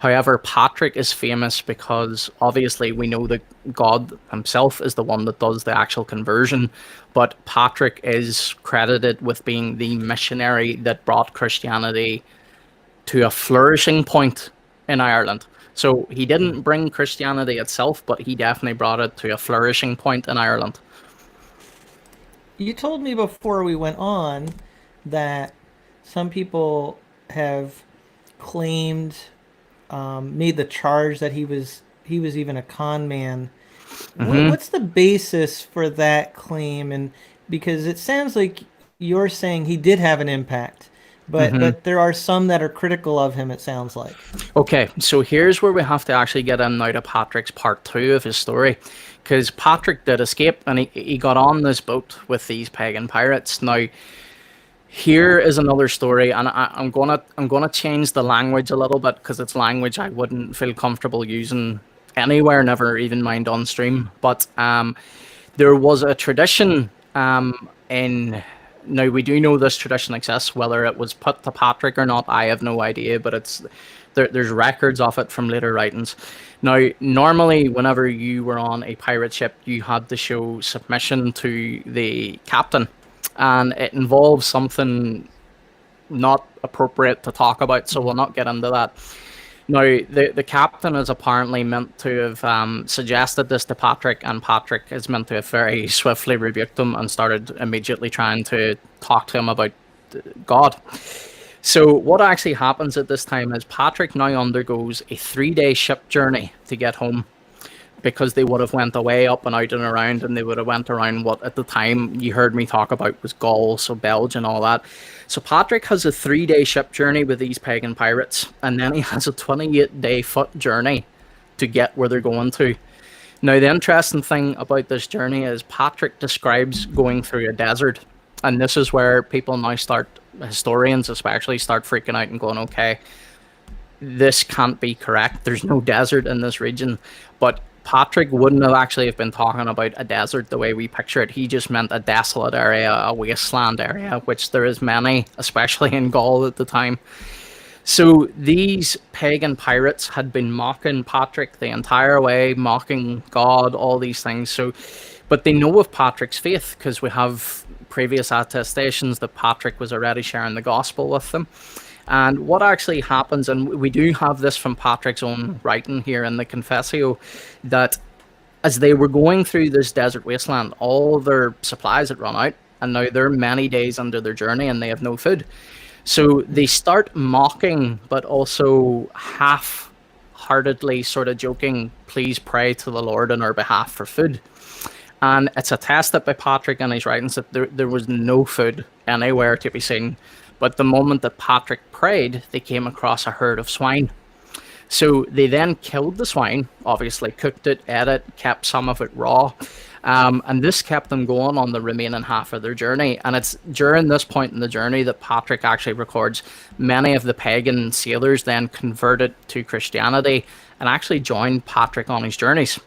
However, Patrick is famous because obviously we know that God himself is the one that does the actual conversion, but Patrick is credited with being the missionary that brought Christianity to a flourishing point in Ireland. So he didn't bring Christianity itself, but he definitely brought it to a flourishing point in Ireland. You told me before we went on that some people have claimed, made the charge that he was even a con man. What's the basis for that claim? And because it sounds like you're saying he did have an impact, but there are some that are critical of him. It sounds like. Okay, so here's where we have to actually get in now to Patrick's part two of his story. Because Patrick did escape and he got on this boat with these pagan pirates. Now, here is another story, and I'm gonna change the language a little bit because it's language I wouldn't feel comfortable using anywhere, never even mind on stream. But there was a tradition in now we do know this tradition exists. Whether it was put to Patrick or not, I have no idea. But there's records of it from later writings. Now, normally, whenever you were on a pirate ship, you had to show submission to the captain, and it involves something not appropriate to talk about, so we'll not get into that. Now, the captain is apparently meant to have suggested this to Patrick, and Patrick is meant to have very swiftly rebuked him and started immediately trying to talk to him about God. So what actually happens at this time is Patrick now undergoes a 3-day ship journey to get home, because they would have went away up and out and around, and they would have went around what at the time you heard me talk about was Gaul, so Belgium, all that. So Patrick has a 3-day ship journey with these pagan pirates, and then he has a 28-day foot journey to get where they're going to. Now, the interesting thing about this journey is Patrick describes going through a desert, and this is where people now start, historians especially, start freaking out and going, okay, this can't be correct. There's no desert in this region. But Patrick wouldn't have actually have been talking about a desert the way we picture it. He just meant a desolate area, a wasteland area, which there is many, especially in Gaul at the time. So these pagan pirates had been mocking Patrick the entire way, mocking God, all these things. So, but they know of Patrick's faith because we have previous attestations that Patrick was already sharing the gospel with them. And what actually happens, and we do have this from Patrick's own writing here in the Confessio, that as they were going through this desert wasteland, all their supplies had run out, and now they're many days into their journey and they have no food. So they start mocking, but also half-heartedly sort of joking, please pray to the Lord on our behalf for food. And it's attested by Patrick in his writings that there was no food anywhere to be seen. But the moment that Patrick prayed, they came across a herd of swine. So they then killed the swine, obviously cooked it, ate it, kept some of it raw. And this kept them going on the remaining half of their journey. And it's during this point in the journey that Patrick actually records many of the pagan sailors then converted to Christianity and actually joined Patrick on his journeys.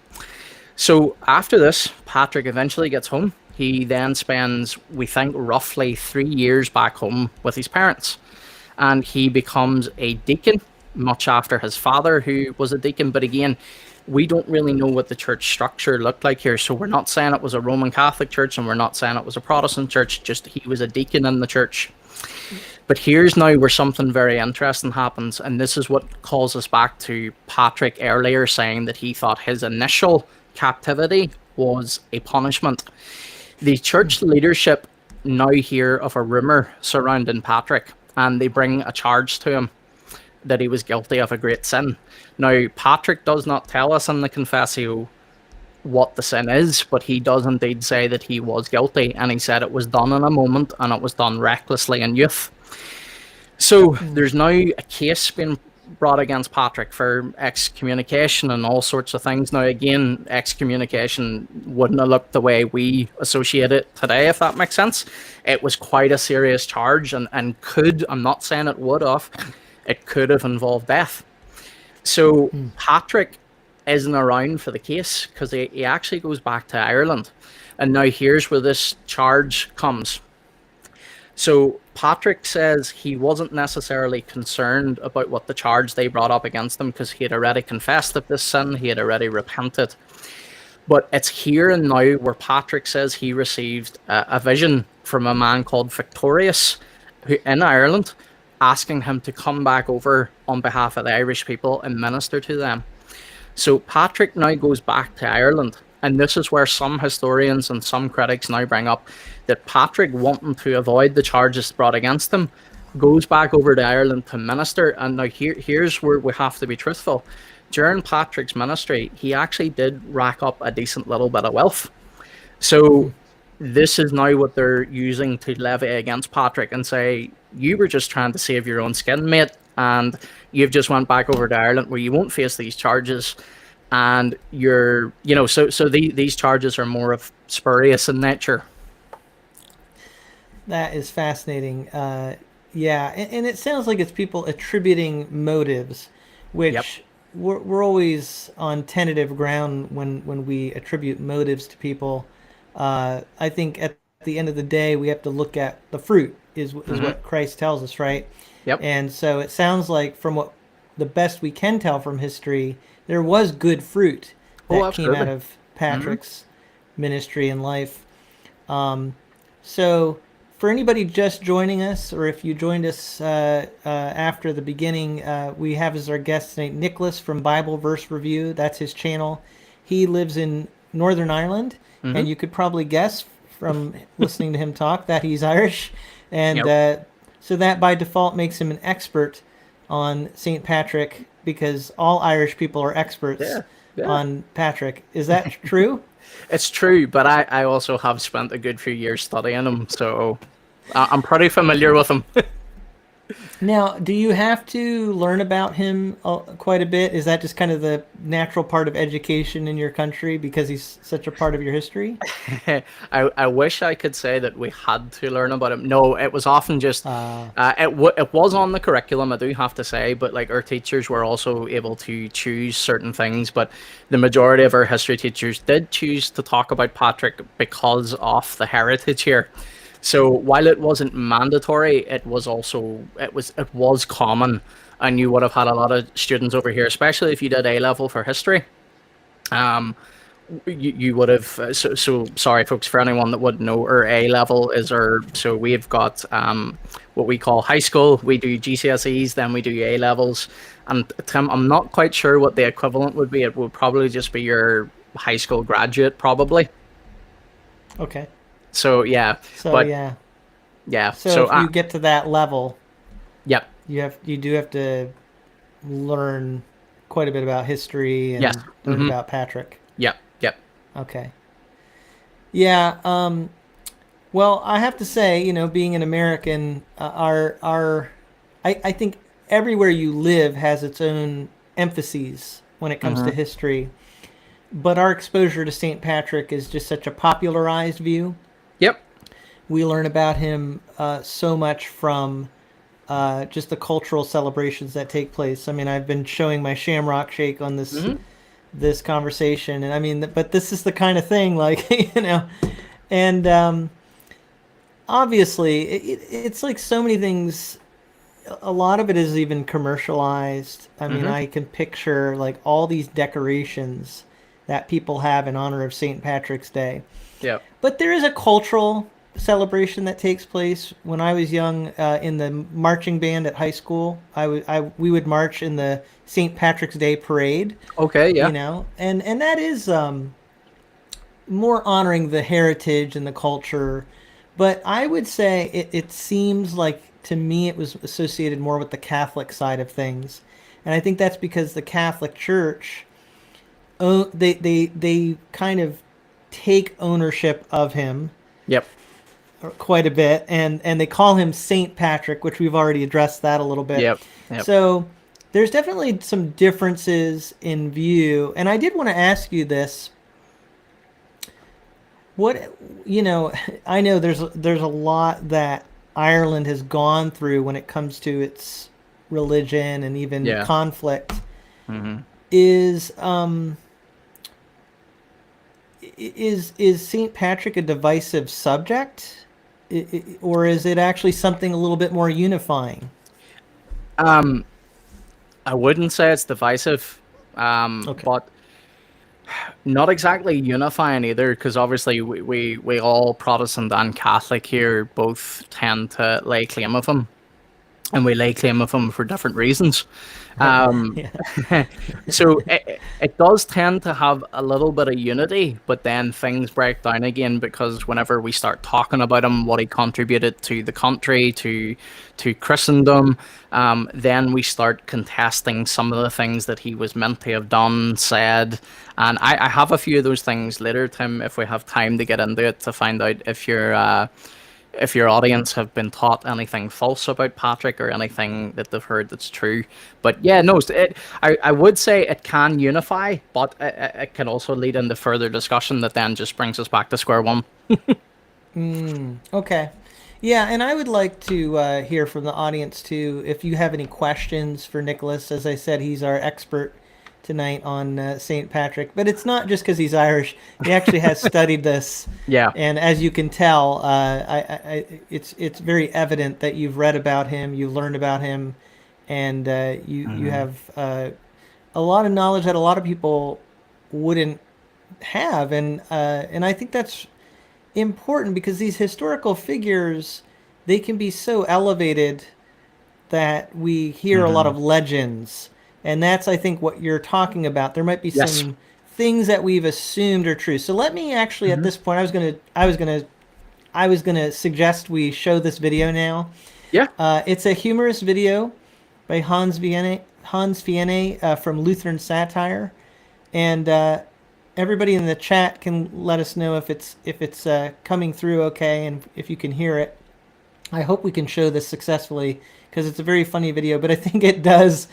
So after this, Patrick eventually gets home. He then spends, we think, roughly 3 years back home with his parents. And he becomes a deacon, much after his father, who was a deacon. But again, we don't really know what the church structure looked like here. So we're not saying it was a Roman Catholic church, and we're not saying it was a Protestant church, just he was a deacon in the church. But here's now where something very interesting happens. And this is what calls us back to Patrick earlier saying that he thought his initial captivity was a punishment. The church leadership now hear of a rumour surrounding Patrick, and they bring a charge to him that he was guilty of a great sin. Now, Patrick does not tell us in the Confessio what the sin is, but he does indeed say that he was guilty, and he said it was done in a moment, and it was done recklessly in youth. So there's now a case being brought against Patrick for excommunication and all sorts of things. Now, again, excommunication wouldn't have looked the way we associate it today, if that makes sense. It was quite a serious charge and could, I'm not saying it would have, it could have involved death. So Patrick isn't around for the case because he actually goes back to Ireland. And now here's where this charge comes. So Patrick says he wasn't necessarily concerned about what the charge they brought up against him because he had already confessed of this sin, he had already repented. But it's here and now where Patrick says he received a vision from a man called Victorious in Ireland, asking him to come back over on behalf of the Irish people and minister to them. So Patrick now goes back to Ireland, and this is where some historians and some critics now bring up that Patrick, wanting to avoid the charges brought against him, goes back over to Ireland to minister. And now here's where we have to be truthful. During Patrick's ministry, he actually did rack up a decent little bit of wealth. So this is now what they're using to levy against Patrick and say, you were just trying to save your own skin, mate, and you've just went back over to Ireland where you won't face these charges. And you're, these charges are more of spurious in nature. That is fascinating. Yeah, and it sounds like it's people attributing motives, which... Yep. We're always on tentative ground when we attribute motives to people. I think at the end of the day, we have to look at the fruit, is what Christ tells us, right? Yep. And so it sounds like, from what the best we can tell from history, there was good fruit that came out of Patrick's ministry and life. So for anybody just joining us, or if you joined us after the beginning, we have as our guest tonight Nicholas from Bible Verse Review. That's his channel. He lives in Northern Ireland, and you could probably guess from listening to him talk that he's Irish. And so that by default makes him an expert on St. Patrick, because all Irish people are experts on Patrick. Is that true? It's true, but I also have spent a good few years studying him, so I'm pretty familiar with him. Now, do you have to learn about him quite a bit? Is that just kind of the natural part of education in your country because he's such a part of your history? I wish I could say that we had to learn about him. No, it was often just it was on the curriculum, I do have to say, but like our teachers were also able to choose certain things, but the majority of our history teachers did choose to talk about Patrick because of the heritage here. So while it wasn't mandatory, it was common, and you would have had a lot of students over here, especially if you did A level for history. You would have. So sorry, folks, for anyone that wouldn't know, our A level is so we've got what we call high school. We do GCSEs, then we do A levels, and Tim, I'm not quite sure what the equivalent would be. It would probably just be your high school graduate, probably. Okay. So yeah. So So if you get to that level, yep, you do have to learn quite a bit about history and learn about Patrick. Yep. Okay. Yeah. Well, I have to say, being an American, I think everywhere you live has its own emphases when it comes to history, but our exposure to St. Patrick is just such a popularized view. Yep. We learn about him so much from just the cultural celebrations that take place. I mean, I've been showing my Shamrock Shake on this conversation, and I mean, but this is the kind of thing, like, and obviously, it's like so many things. A lot of it is even commercialized. I mean, I can picture like all these decorations that people have in honor of St. Patrick's Day. Yeah. But there is a cultural celebration that takes place. When I was young, in the marching band at high school, we would march in the St. Patrick's Day parade. Okay, yeah. And that is more honoring the heritage and the culture. But I would say it seems like, to me, it was associated more with the Catholic side of things. And I think that's because the Catholic Church, they kind of take ownership of him. Yep. Quite a bit, and they call him Saint Patrick, which we've already addressed that a little bit. Yep. So there's definitely some differences in view, and I did want to ask you this. I know there's a lot that Ireland has gone through when it comes to its religion and even conflict. Is St. Patrick a divisive subject or is it actually something a little bit more unifying? Um, I wouldn't say it's divisive, Okay. but not exactly unifying either, because obviously we all Protestant and Catholic here both tend to lay claim of him, and we lay claim of him for different reasons. Um, Yeah. so it does tend to have a little bit of unity, but then things break down again because whenever we start talking about him, what he contributed to the country, to Christendom, then we start contesting some of the things that he was meant to have done, said. And I have a few of those things later, Tim, if we have time to get into it, to find out if your audience have been taught anything false about Patrick or anything that they've heard that's true. But yeah, no, I would say it can unify, but it can also lead into further discussion that then just brings us back to square one. Okay. Yeah, and I would like to hear from the audience too. If you have any questions for Nicholas, as I said, he's our expert tonight on St. Patrick. But it's not just because he's Irish; he actually has studied this, Yeah. and as you can tell, it's very evident that you've read about him, you've learned about him, and you Hmm. have a lot of knowledge that a lot of people wouldn't have, and I think that's important because these historical figures, they can be so elevated that we hear a lot Hmm. of legends, and that's, I think, what you're talking about. There might be Yes. some things that we've assumed are true. So let me actually, at Hmm. this point, I was gonna suggest we show this video now. Yeah. It's a humorous video by Hans Vienne from Lutheran Satire, and everybody in the chat can let us know if it's coming through okay, and if you can hear it. I hope we can show this successfully because it's a very funny video, but I think it does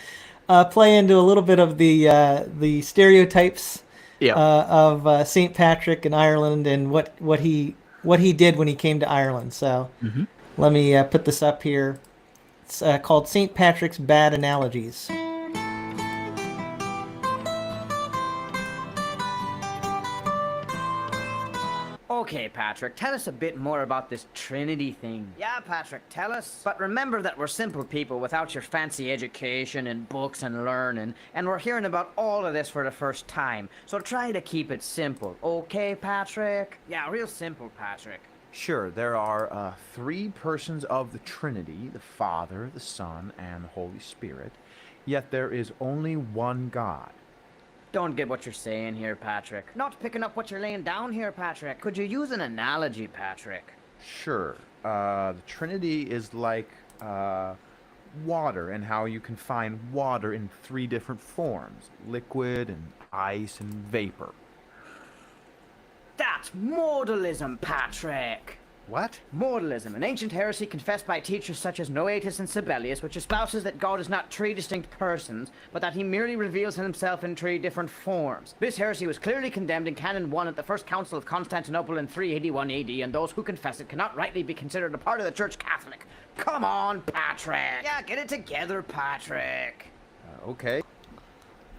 play into a little bit of the stereotypes Yeah. of St. Patrick in Ireland and what he did when he came to Ireland. So Hmm. let me put this up here. It's called St. Patrick's Bad Analogies. Okay, Patrick, tell us a bit more about this Trinity thing. Yeah, Patrick, tell us. But remember that we're simple people without your fancy education and books and learning, and we're hearing about all of this for the first time. So try to keep it simple, okay, Patrick? Yeah, real simple, Patrick. Sure, there are three persons of the Trinity, the Father, the Son, and the Holy Spirit, yet there is only one God. Don't get what you're saying here, Patrick. Not picking up what you're laying down here, Patrick. Could you use an analogy, Patrick? Sure, the Trinity is like water, and how you can find water in three different forms: liquid, and ice, and vapor. That's modalism, Patrick! What? Modalism, an ancient heresy confessed by teachers such as Noetus and Sibelius, which espouses that God is not three distinct persons, but that he merely reveals himself in three different forms. This heresy was clearly condemned in Canon 1 at the First Council of Constantinople in 381 AD, and those who confess it cannot rightly be considered a part of the Church Catholic. Come on, Patrick! Yeah, get it together, Patrick! Okay.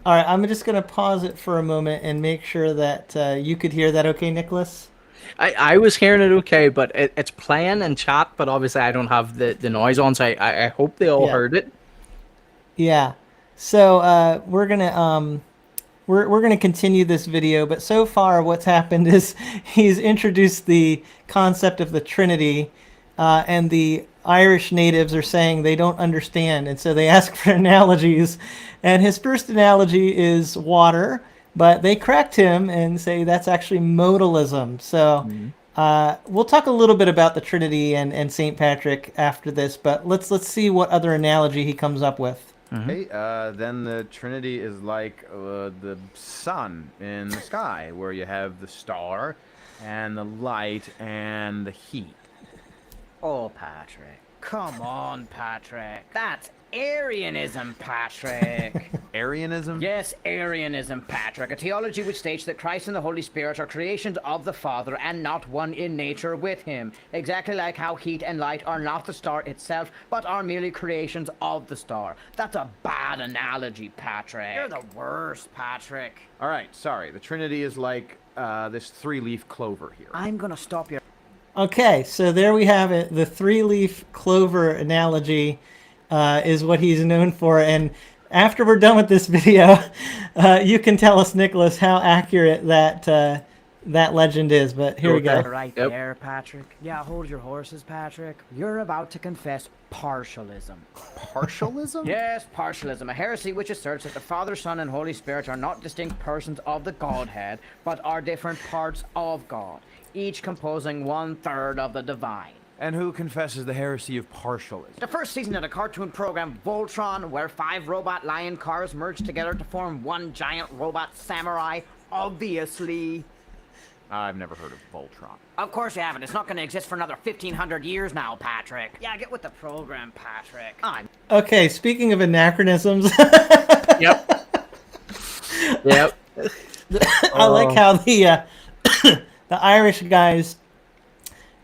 All right, I'm just going to pause it for a moment and make sure that you could hear that okay, Nicholas? I was hearing it okay, but it's playing in chat, but obviously I don't have the noise on, so I hope they all Yeah. heard it. Yeah. So we're gonna continue this video, but so far what's happened is he's introduced the concept of the Trinity, and the Irish natives are saying they don't understand, and so they ask for analogies. And his first analogy is water, but they correct him and say that's actually modalism. So we'll talk a little bit about the Trinity and Saint Patrick after this, but let's see what other analogy he comes up with. Okay, then the Trinity is like the sun in the sky, where you have the star, and the light, and the heat. Oh, Patrick. Come on, Patrick. That's Arianism, Patrick. Arianism? Yes, Arianism, Patrick. A theology which states that Christ and the Holy Spirit are creations of the Father and not one in nature with him. Exactly like how heat and light are not the star itself, but are merely creations of the star. That's a bad analogy, Patrick. You're the worst, Patrick. All right, sorry. The Trinity is like this three-leaf clover here. I'm gonna stop you. Okay, so there we have it. The three-leaf clover analogy is what he's known for. And after we're done with this video, you can tell us, Nicholas, how accurate that legend is. But here we go. Okay. Right Yep. there, Patrick. Yeah, hold your horses, Patrick. You're about to confess partialism. Partialism? Yes, partialism, a heresy which asserts that the Father, Son, and Holy Spirit are not distinct persons of the Godhead, but are different parts of God, each composing 1/3 of the divine. And who confesses the heresy of partialism? The first season of the cartoon program Voltron, where 5 robot lion cars merge together to form one giant robot samurai, obviously. I've never heard of Voltron. Of course you haven't. It's not going to exist for another 1,500 years now, Patrick. Yeah, get with the program, Patrick. I'm Okay, speaking of anachronisms, Yep. Yep. I like how the Irish guys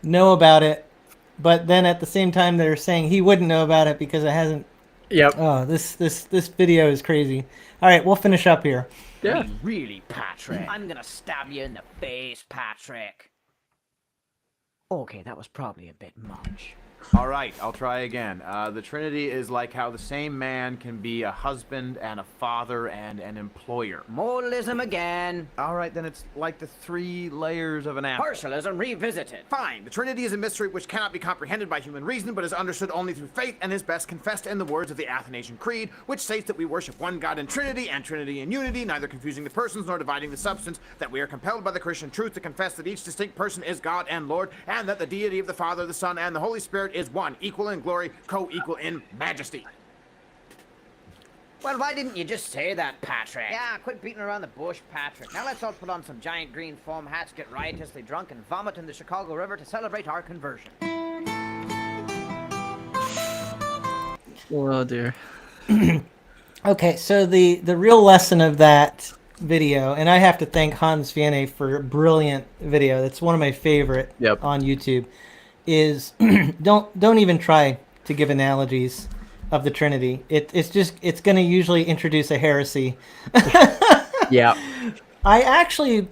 know about it, but then at the same time they're saying he wouldn't know about it because it hasn't. Yep. Oh, this video is crazy. All right, we'll finish up here. Yeah. really, Patrick. I'm going to stab you in the face, Patrick. Okay, that was probably a bit much. All right, I'll try again. The Trinity is like how the same man can be a husband and a father and an employer. Modalism again. All right, then it's like the 3 layers of an apple. Partialism revisited. Fine. The Trinity is a mystery which cannot be comprehended by human reason, but is understood only through faith and is best confessed in the words of the Athanasian Creed, which states that we worship one God in Trinity and Trinity in unity, neither confusing the persons nor dividing the substance, that we are compelled by the Christian truth to confess that each distinct person is God and Lord, and that the deity of the Father, the Son, and the Holy Spirit is one, equal in glory, co-equal in majesty. Well, why didn't you just say that, Patrick? Yeah, quit beating around the bush, Patrick. Now let's all put on some giant green foam hats, get riotously drunk, and vomit in the Chicago River to celebrate our conversion. Oh dear. Okay, so the real lesson of that video, and I have to thank Hans Vianney for a brilliant video. That's one of my favorite Yep. on YouTube. Is don't even try to give analogies of the Trinity. It's going to usually introduce a heresy. Yeah. I actually,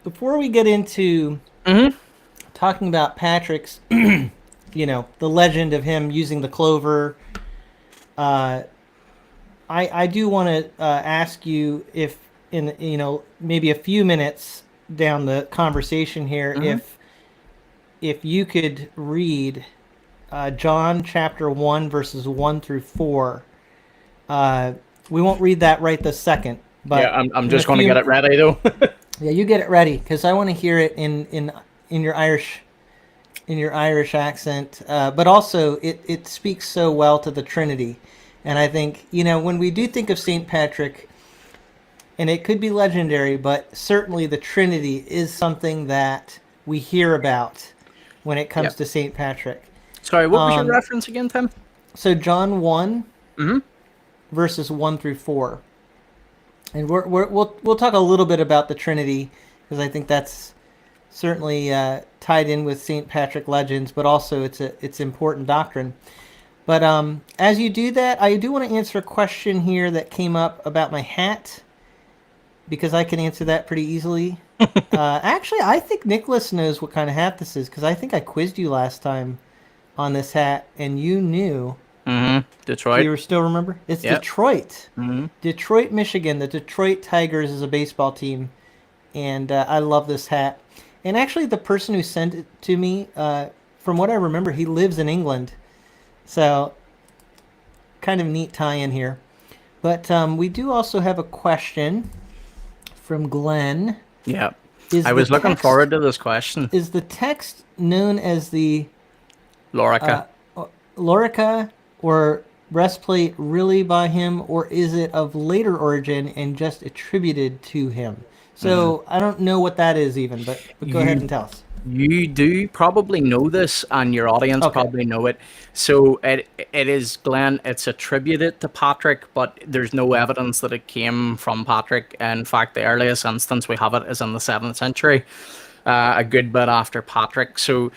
before we get into talking about Patrick's, the legend of him using the clover, I do want to ask you if in maybe a few minutes down the conversation here, if you could read John chapter 1 verses 1 through 4. We won't read that right this second, but Yeah, I'm in just a going to few- get it ready though. Yeah, you get it ready because I want to hear it in your Irish accent, but also it speaks so well to the Trinity, and I think when we do think of Saint Patrick, and it could be legendary, but certainly the Trinity is something that we hear about when it comes Yep. to Saint Patrick. Sorry, what was your reference again, Tim? So John 1, verses 1 through 4. And we'll talk a little bit about the Trinity, because I think that's certainly tied in with St. Patrick legends, but also it's important doctrine. But as you do that, I do want to answer a question here that came up about my hat, because I can answer that pretty easily. Actually, I think Nicholas knows what kind of hat this is, because I think I quizzed you last time on this hat, and you knew. Detroit. You still remember? It's Yep. Detroit. Detroit, Michigan. The Detroit Tigers is a baseball team, and I love this hat. And actually, the person who sent it to me, from what I remember, he lives in England. So, kind of neat tie-in here. But we do also have a question from Glenn. Yeah. Is I the was looking text- forward to this question. Is the text known as the Lorica. Lorica or breastplate really by him, or is it of later origin and just attributed to him? So I don't know what that is even, but go ahead and tell us. You do probably know this, and your audience Okay. probably know it. So it is, Glenn, it's attributed to Patrick, but there's no evidence that it came from Patrick. In fact, the earliest instance we have it is in the 7th century, a good bit after Patrick. So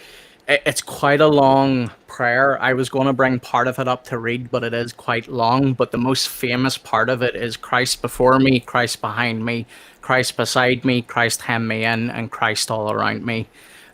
it's quite a long prayer. I was going to bring part of it up to read, but it is quite long. But the most famous part of it is Christ before me, Christ behind me, Christ beside me, Christ hem me in, and Christ all around me.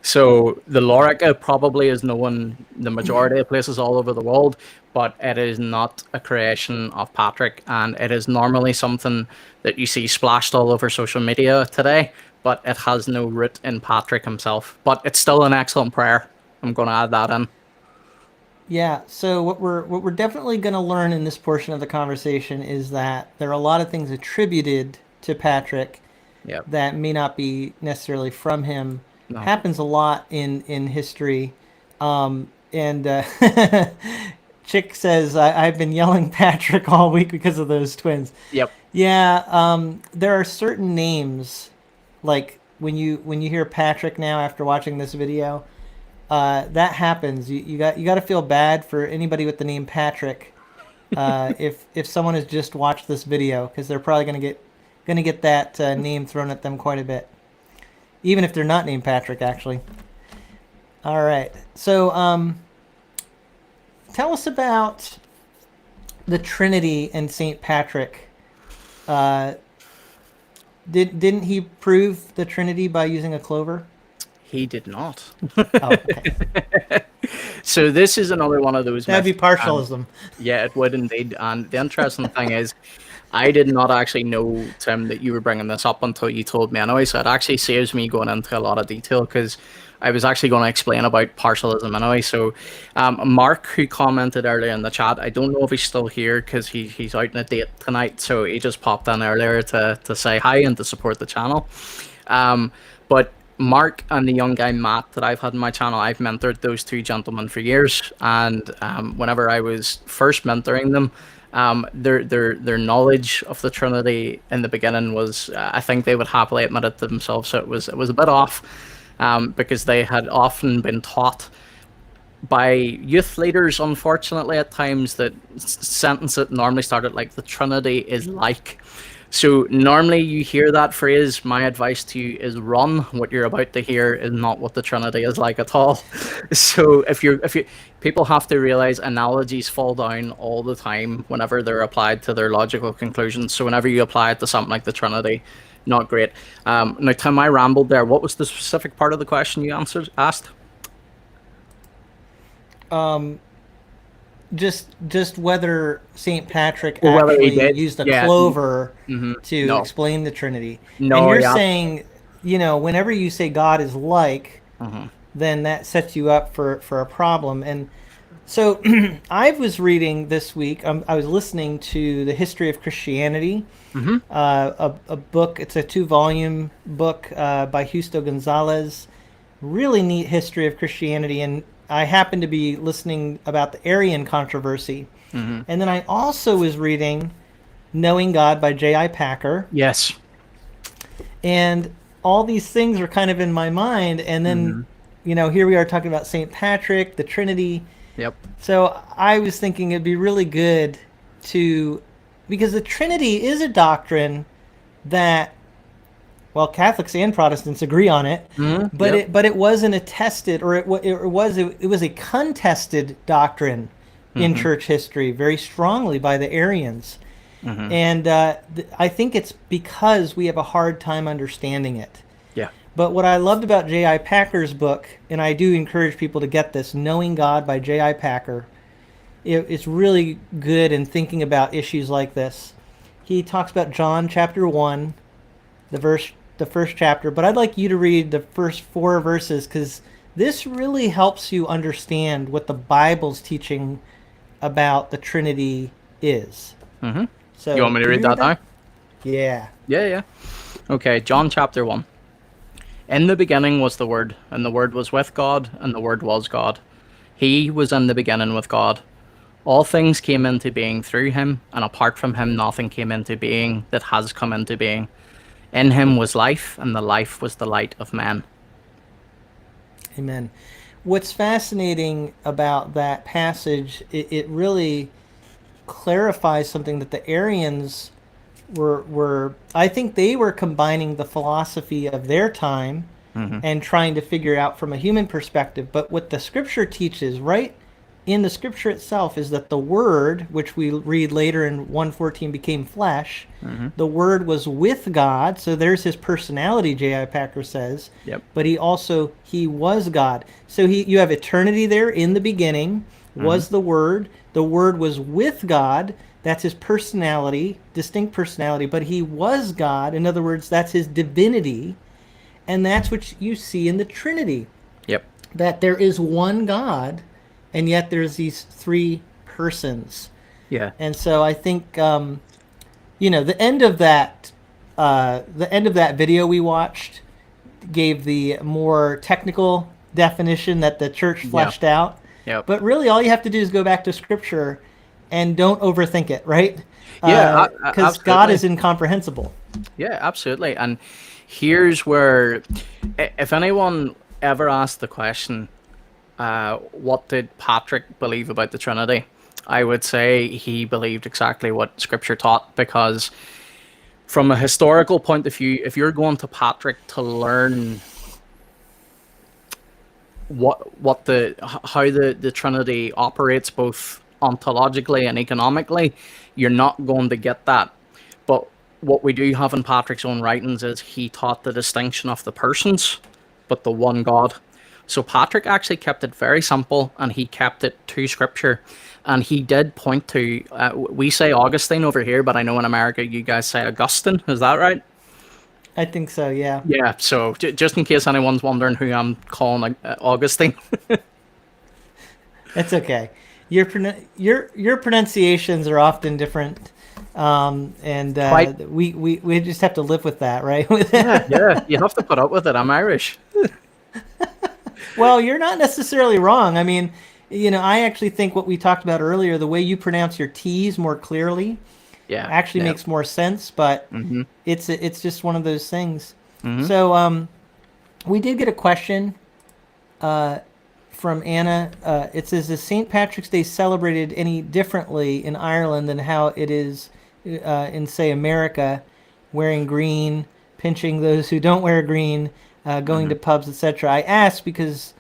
So the Lorica probably is known the majority of places all over the world, but it is not a creation of Patrick, and it is normally something that you see splashed all over social media today, but it has no root in Patrick himself. But it's still an excellent prayer. I'm going to add that in. Yeah, so what we're definitely going to learn in this portion of the conversation is that there are a lot of things attributed to Patrick Yep. that may not be necessarily from him. No. Happens a lot in history. And Chick says, I've been yelling Patrick all week because of those twins. Yep. Yeah, there are certain names, like when you hear Patrick now after watching this video, that happens. You got to feel bad for anybody with the name Patrick, if someone has just watched this video, because they're probably gonna get that name thrown at them quite a bit, even if they're not named Patrick, actually. All right, so tell us about the Trinity and Saint Patrick. Didn't he prove the Trinity by using a clover? He did not. Oh, okay. So this is another one of those. That'd be myths, partialism. yeah, it would indeed. And the interesting thing is, I did not actually know, Tim, that you were bringing this up until you told me anyway. So it actually saves me going into a lot of detail, because I was actually going to explain about partialism anyway. So Mark, who commented earlier in the chat, I don't know if he's still here because he's out on a date tonight. So he just popped in earlier to say hi and to support the channel. But Mark and the young guy Matt that I've had in my channel, I've mentored those two gentlemen for years. And whenever I was first mentoring them, their knowledge of the Trinity in the beginning was, I think they would happily admit it to themselves, so it was a bit off, because they had often been taught by youth leaders, unfortunately, at times, that sentence that normally started like, the Trinity is like. So normally you hear that phrase, my advice to you is run. What you're about to hear is not what the Trinity is like at all. So if people have to realize analogies fall down all the time whenever they're applied to their logical conclusions. So whenever you apply it to something like the Trinity, not great. Now, Tim, I rambled there. What was the specific part of the question you asked? Just whether Saint Patrick Or whether he actually did. used a Yeah. clover to No. explain the Trinity. No, and you're yeah. saying, whenever you say God is like, then that sets you up for a problem. And so I was reading this week, I was listening to The History of Christianity, a book. It's a 2-volume book by Justo Gonzalez. Really neat history of Christianity. And I happened to be listening about the Arian controversy. And then I also was reading Knowing God by J.I. Packer. Yes. And all these things were kind of in my mind. And then, here we are talking about St. Patrick, the Trinity. Yep. So I was thinking it'd be really good because the Trinity is a doctrine that, well, Catholics and Protestants agree on it, but it wasn't attested, or it was a contested doctrine in church history very strongly by the Arians, and I think it's because we have a hard time understanding it. Yeah. But what I loved about J.I. Packer's book, and I do encourage people to get this, Knowing God by J.I. Packer, it's really good in thinking about issues like this. He talks about John chapter 1, the first chapter, but I'd like you to read the first 4 verses, because this really helps you understand what the Bible's teaching about the Trinity is. So You want me to can read that now? Yeah. Yeah. Okay, John chapter 1. In the beginning was the Word, and the Word was with God, and the Word was God. He was in the beginning with God. All things came into being through him, and apart from him nothing came into being that has come into being. In him was life, and the life was the light of men. Amen. What's fascinating about that passage, it really clarifies something that the Arians were I think they were combining the philosophy of their time and trying to figure out from a human perspective. But what the scripture teaches right in the scripture itself is that the Word, which we read later in 1:14, became flesh. The Word was with God, so there's his personality, J.I. Packer says. Yep. But he was God. So you have eternity there. In the beginning was the Word. The Word was with God. That's his personality, distinct personality. But he was God. In other words, that's his divinity. And that's what you see in the Trinity. Yep. That there is one God, and yet there's these three persons. Yeah. And so I think, the end of that video we watched gave the more technical definition that the church fleshed out. Yep. But really, all you have to do is go back to Scripture and don't overthink it, right? Yeah, because God is incomprehensible. Yeah, absolutely. And here's where, if anyone ever asked the question, what did Patrick believe about the Trinity? I would say he believed exactly what Scripture taught, because from a historical point of view, if you're going to Patrick to learn how the Trinity operates both ontologically and economically, you're not going to get that. But what we do have in Patrick's own writings is he taught the distinction of the persons, but the one God. So Patrick actually kept it very simple, and he kept it to Scripture. And he did point to, we say Augustine over here, but I know in America you guys say Augustine. Is that right? I think so, yeah. Yeah, so just in case anyone's wondering who I'm calling Augustine. It's okay. Your pronunciations are often different, and we just have to live with that, right? Yeah, you have to put up with it. I'm Irish. Well, you're not necessarily wrong. I mean, I actually think what we talked about earlier, the way you pronounce your T's more clearly, actually makes more sense. But it's just one of those things. So we did get a question from Anna. It says, is St. Patrick's Day celebrated any differently in Ireland than how it is in, say, America, wearing green, pinching those who don't wear green, going to pubs, etc.? I asked because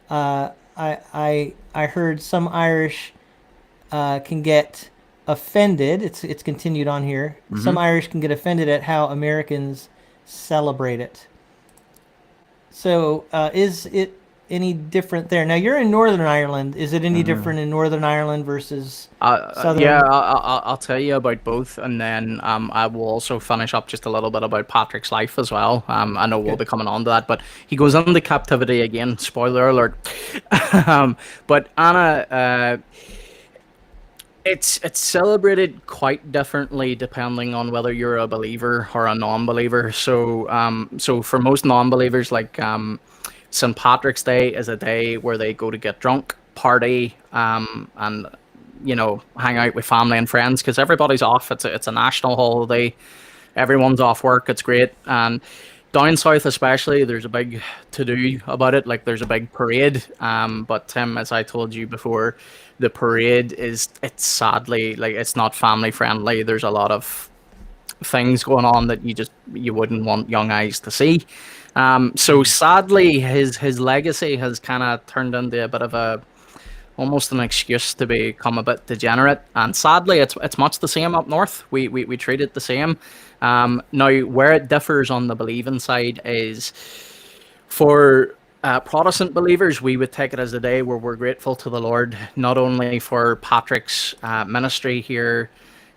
I heard some Irish can get offended. It's continued on here. Some Irish can get offended at how Americans celebrate it. So is it any different there? Now, you're in Northern Ireland. Is it any different in Northern Ireland versus Southern? Yeah, I'll tell you about both, and then I will also finish up just a little bit about Patrick's life as well. I know we'll be coming on to that, but he goes into captivity again. Spoiler alert. But Anna, it's celebrated quite differently depending on whether you're a believer or a non-believer. So for most non-believers, like St. Patrick's Day is a day where they go to get drunk, party, and hang out with family and friends, because everybody's off. It's a national holiday. Everyone's off work. It's great. And down south especially, there's a big to-do about it. Like, there's a big parade. But Tim, as I told you before, the parade it's sadly, like, it's not family friendly. There's a lot of things going on that you wouldn't want young eyes to see. So sadly, his legacy has kind of turned into a bit of almost an excuse to become a bit degenerate. And sadly, it's much the same up north. We treat it the same. Now, where it differs on the believing side is for Protestant believers, we would take it as a day where we're grateful to the Lord, not only for Patrick's ministry here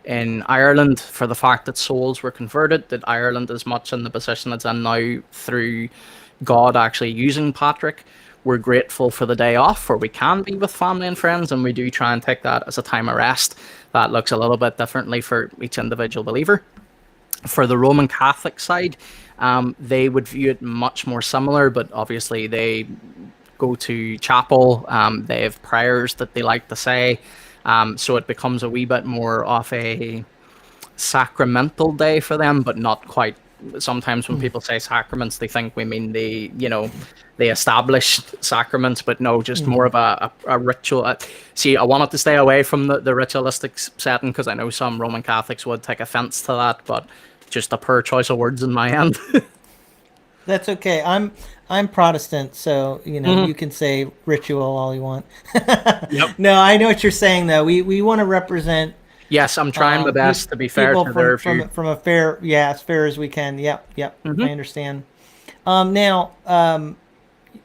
in Ireland, for the fact that souls were converted, that Ireland is much in the position it's in now through God actually using Patrick. We're grateful for the day off where we can be with family and friends, and we do try and take that as a time of rest. That looks a little bit differently for each individual believer. For the Roman Catholic side, they would view it much more similar, but obviously they go to chapel, they have prayers that they like to say, so it becomes a wee bit more of a sacramental day for them, but not quite. Sometimes when people say sacraments, they think we mean the established sacraments, but no, just more of a ritual. See, I wanted to stay away from the ritualistic setting, because I know some Roman Catholics would take offense to that, but just a poor choice of words in my end. That's okay. I'm Protestant, so you can say ritual all you want. Yep. No, I know what you're saying though. We want to represent Yes, I'm trying my best to be fair people to their from view. from a fair, yeah, as fair as we can. Yep. I understand. Now,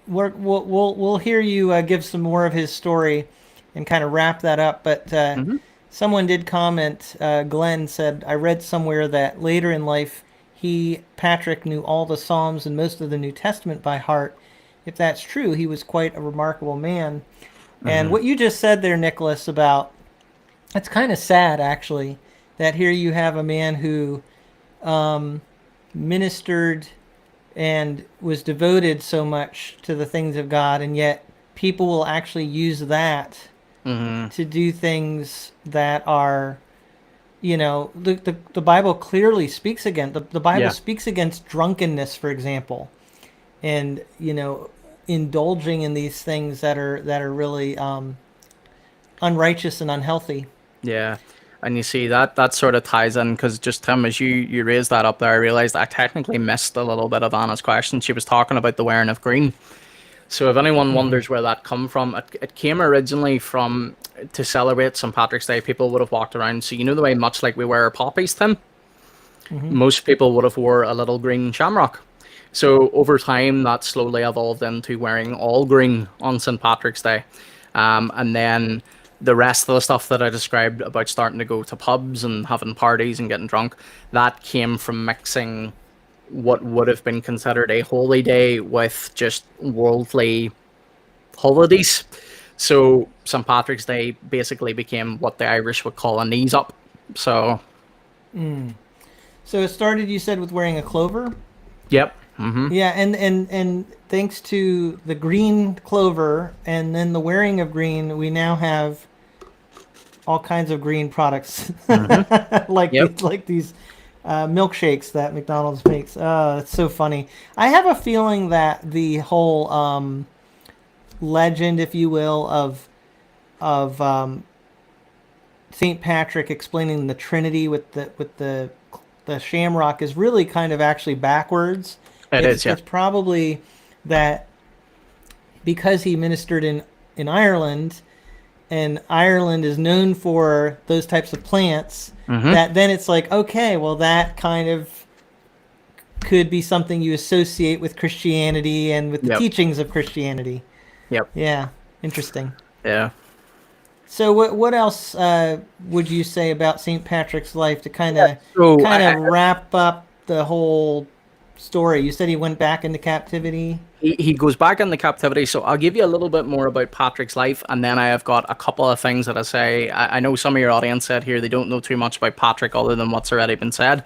we'll hear you give some more of his story and kind of wrap that up. But someone did comment. Glenn said, "I read somewhere that later in life, Patrick knew all the Psalms and most of the New Testament by heart. If that's true, he was quite a remarkable man." And what you just said there, Nicholas, about it's kind of sad actually that here you have a man who ministered and was devoted so much to the things of God, and yet people will actually use that to do things that are, the Bible clearly speaks against. The Bible speaks against drunkenness, for example, and indulging in these things that are really unrighteous and unhealthy. Yeah. And you see that sort of ties in because just Tim, as you raised that up there, I realized I technically missed a little bit of Anna's question. She was talking about the wearing of green. So if anyone wonders where that come from, it came originally from to celebrate St. Patrick's Day. People would have walked around. So the way much like we wear our poppies, Tim, most people would have wore a little green shamrock. So over time, that slowly evolved into wearing all green on St. Patrick's Day, and then the rest of the stuff that I described about starting to go to pubs and having parties and getting drunk, that came from mixing what would have been considered a holy day with just worldly holidays. So St. Patrick's Day basically became what the Irish would call a knees up. So So it started, you said, with wearing a clover? Yep. Yeah, and thanks to the green clover and then the wearing of green, we now have all kinds of green products, like these milkshakes that McDonald's makes. Oh, it's so funny. I have a feeling that the whole legend, if you will, of Saint Patrick explaining the Trinity with the shamrock is really kind of actually backwards. It's probably that because he ministered in Ireland, and Ireland is known for those types of plants, that then it's like, okay, well, that kind of could be something you associate with Christianity and with the teachings of Christianity. Yep. Yeah, interesting. Yeah. So what else would you say about St. Patrick's life to kind of wrap up the whole story? You said he went back into captivity. He goes back into captivity. So I'll give you a little bit more about Patrick's life, and then I have got a couple of things that I say. I know some of your audience said here they don't know too much about Patrick other than what's already been said.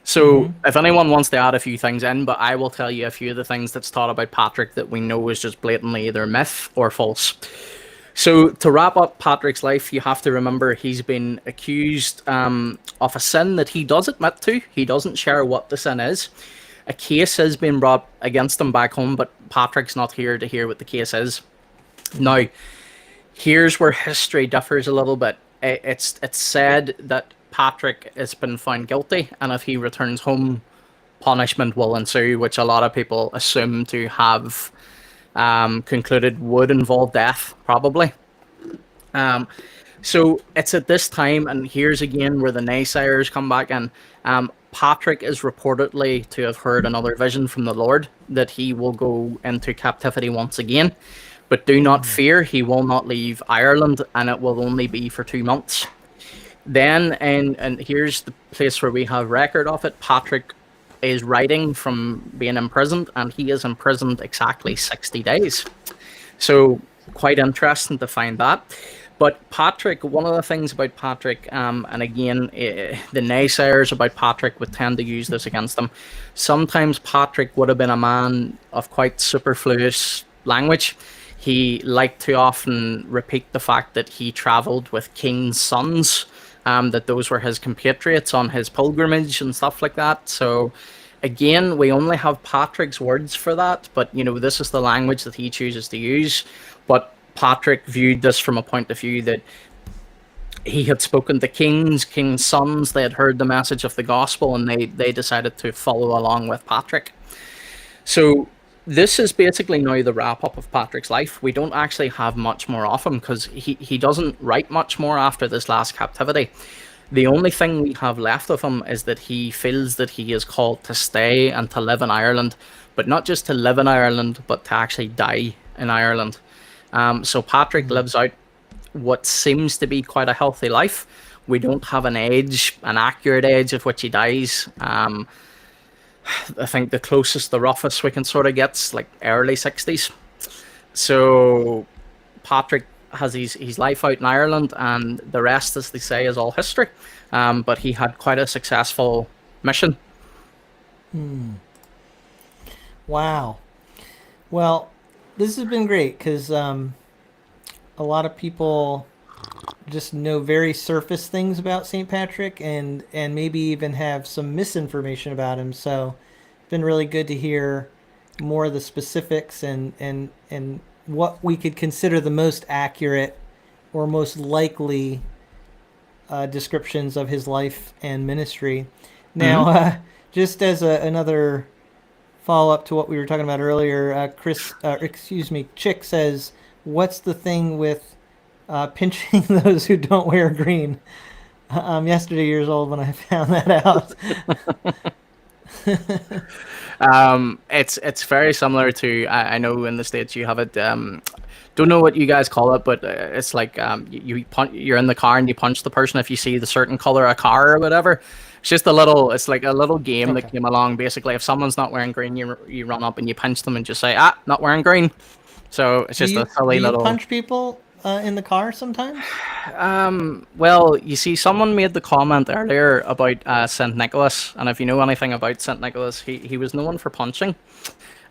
So if anyone wants to add a few things in, but I will tell you a few of the things that's taught about Patrick that we know is just blatantly either myth or false. So to wrap up Patrick's life, you have to remember he's been accused of a sin that he does admit to. He doesn't share what the sin is. A case has been brought against him back home, but Patrick's not here to hear what the case is. Now, here's where history differs a little bit. It's said that Patrick has been found guilty, and if he returns home, punishment will ensue, which a lot of people assume to have concluded would involve death, probably. So it's at this time, and here's again where the naysayers come back in. Patrick is reportedly to have heard another vision from the Lord that he will go into captivity once again. But do not fear, he will not leave Ireland, and it will only be for 2 months. Then, and here's the place where we have record of it, Patrick is writing from being imprisoned, and he is imprisoned exactly 60 days. So quite interesting to find that. But Patrick, one of the things about Patrick, and again, the naysayers about Patrick would tend to use this against him. Sometimes Patrick would have been a man of quite superfluous language. He liked to often repeat the fact that he travelled with kings' sons, that those were his compatriots on his pilgrimage and stuff like that. So again, we only have Patrick's words for that, but this is the language that he chooses to use. But Patrick viewed this from a point of view that he had spoken to kings' sons. They had heard the message of the gospel, and they decided to follow along with Patrick. So this is basically now the wrap up of Patrick's life. We don't actually have much more of him because he doesn't write much more after this last captivity. The only thing we have left of him is that he feels that he is called to stay and to live in Ireland, but not just to live in Ireland, but to actually die in Ireland. So Patrick lives out what seems to be quite a healthy life. We don't have an age, an accurate age of which he dies. I think the closest, the roughest we can sort of get's like early 60s. So Patrick has his life out in Ireland, and the rest, as they say, is all history. But he had quite a successful mission. Wow. Well, this has been great because a lot of people just know very surface things about St. Patrick and maybe even have some misinformation about him. So it's been really good to hear more of the specifics and what we could consider the most accurate or most likely descriptions of his life and ministry. Now, just as another follow-up to what we were talking about earlier, Chick says, what's the thing with pinching those who don't wear green? I'm yesterday years old when I found that out. It's very similar to I know in the States you have it. Don't know what you guys call it, but it's like you're in the car and you punch the person if you see the certain color of car or whatever. It's just it's like a little game that came along. Basically, if someone's not wearing green, you run up and you punch them and just say, not wearing green. So it's just a silly little. Do you punch people in the car sometimes? Well, you see, someone made the comment earlier about St. Nicholas, and if you know anything about St. Nicholas, he was known for punching.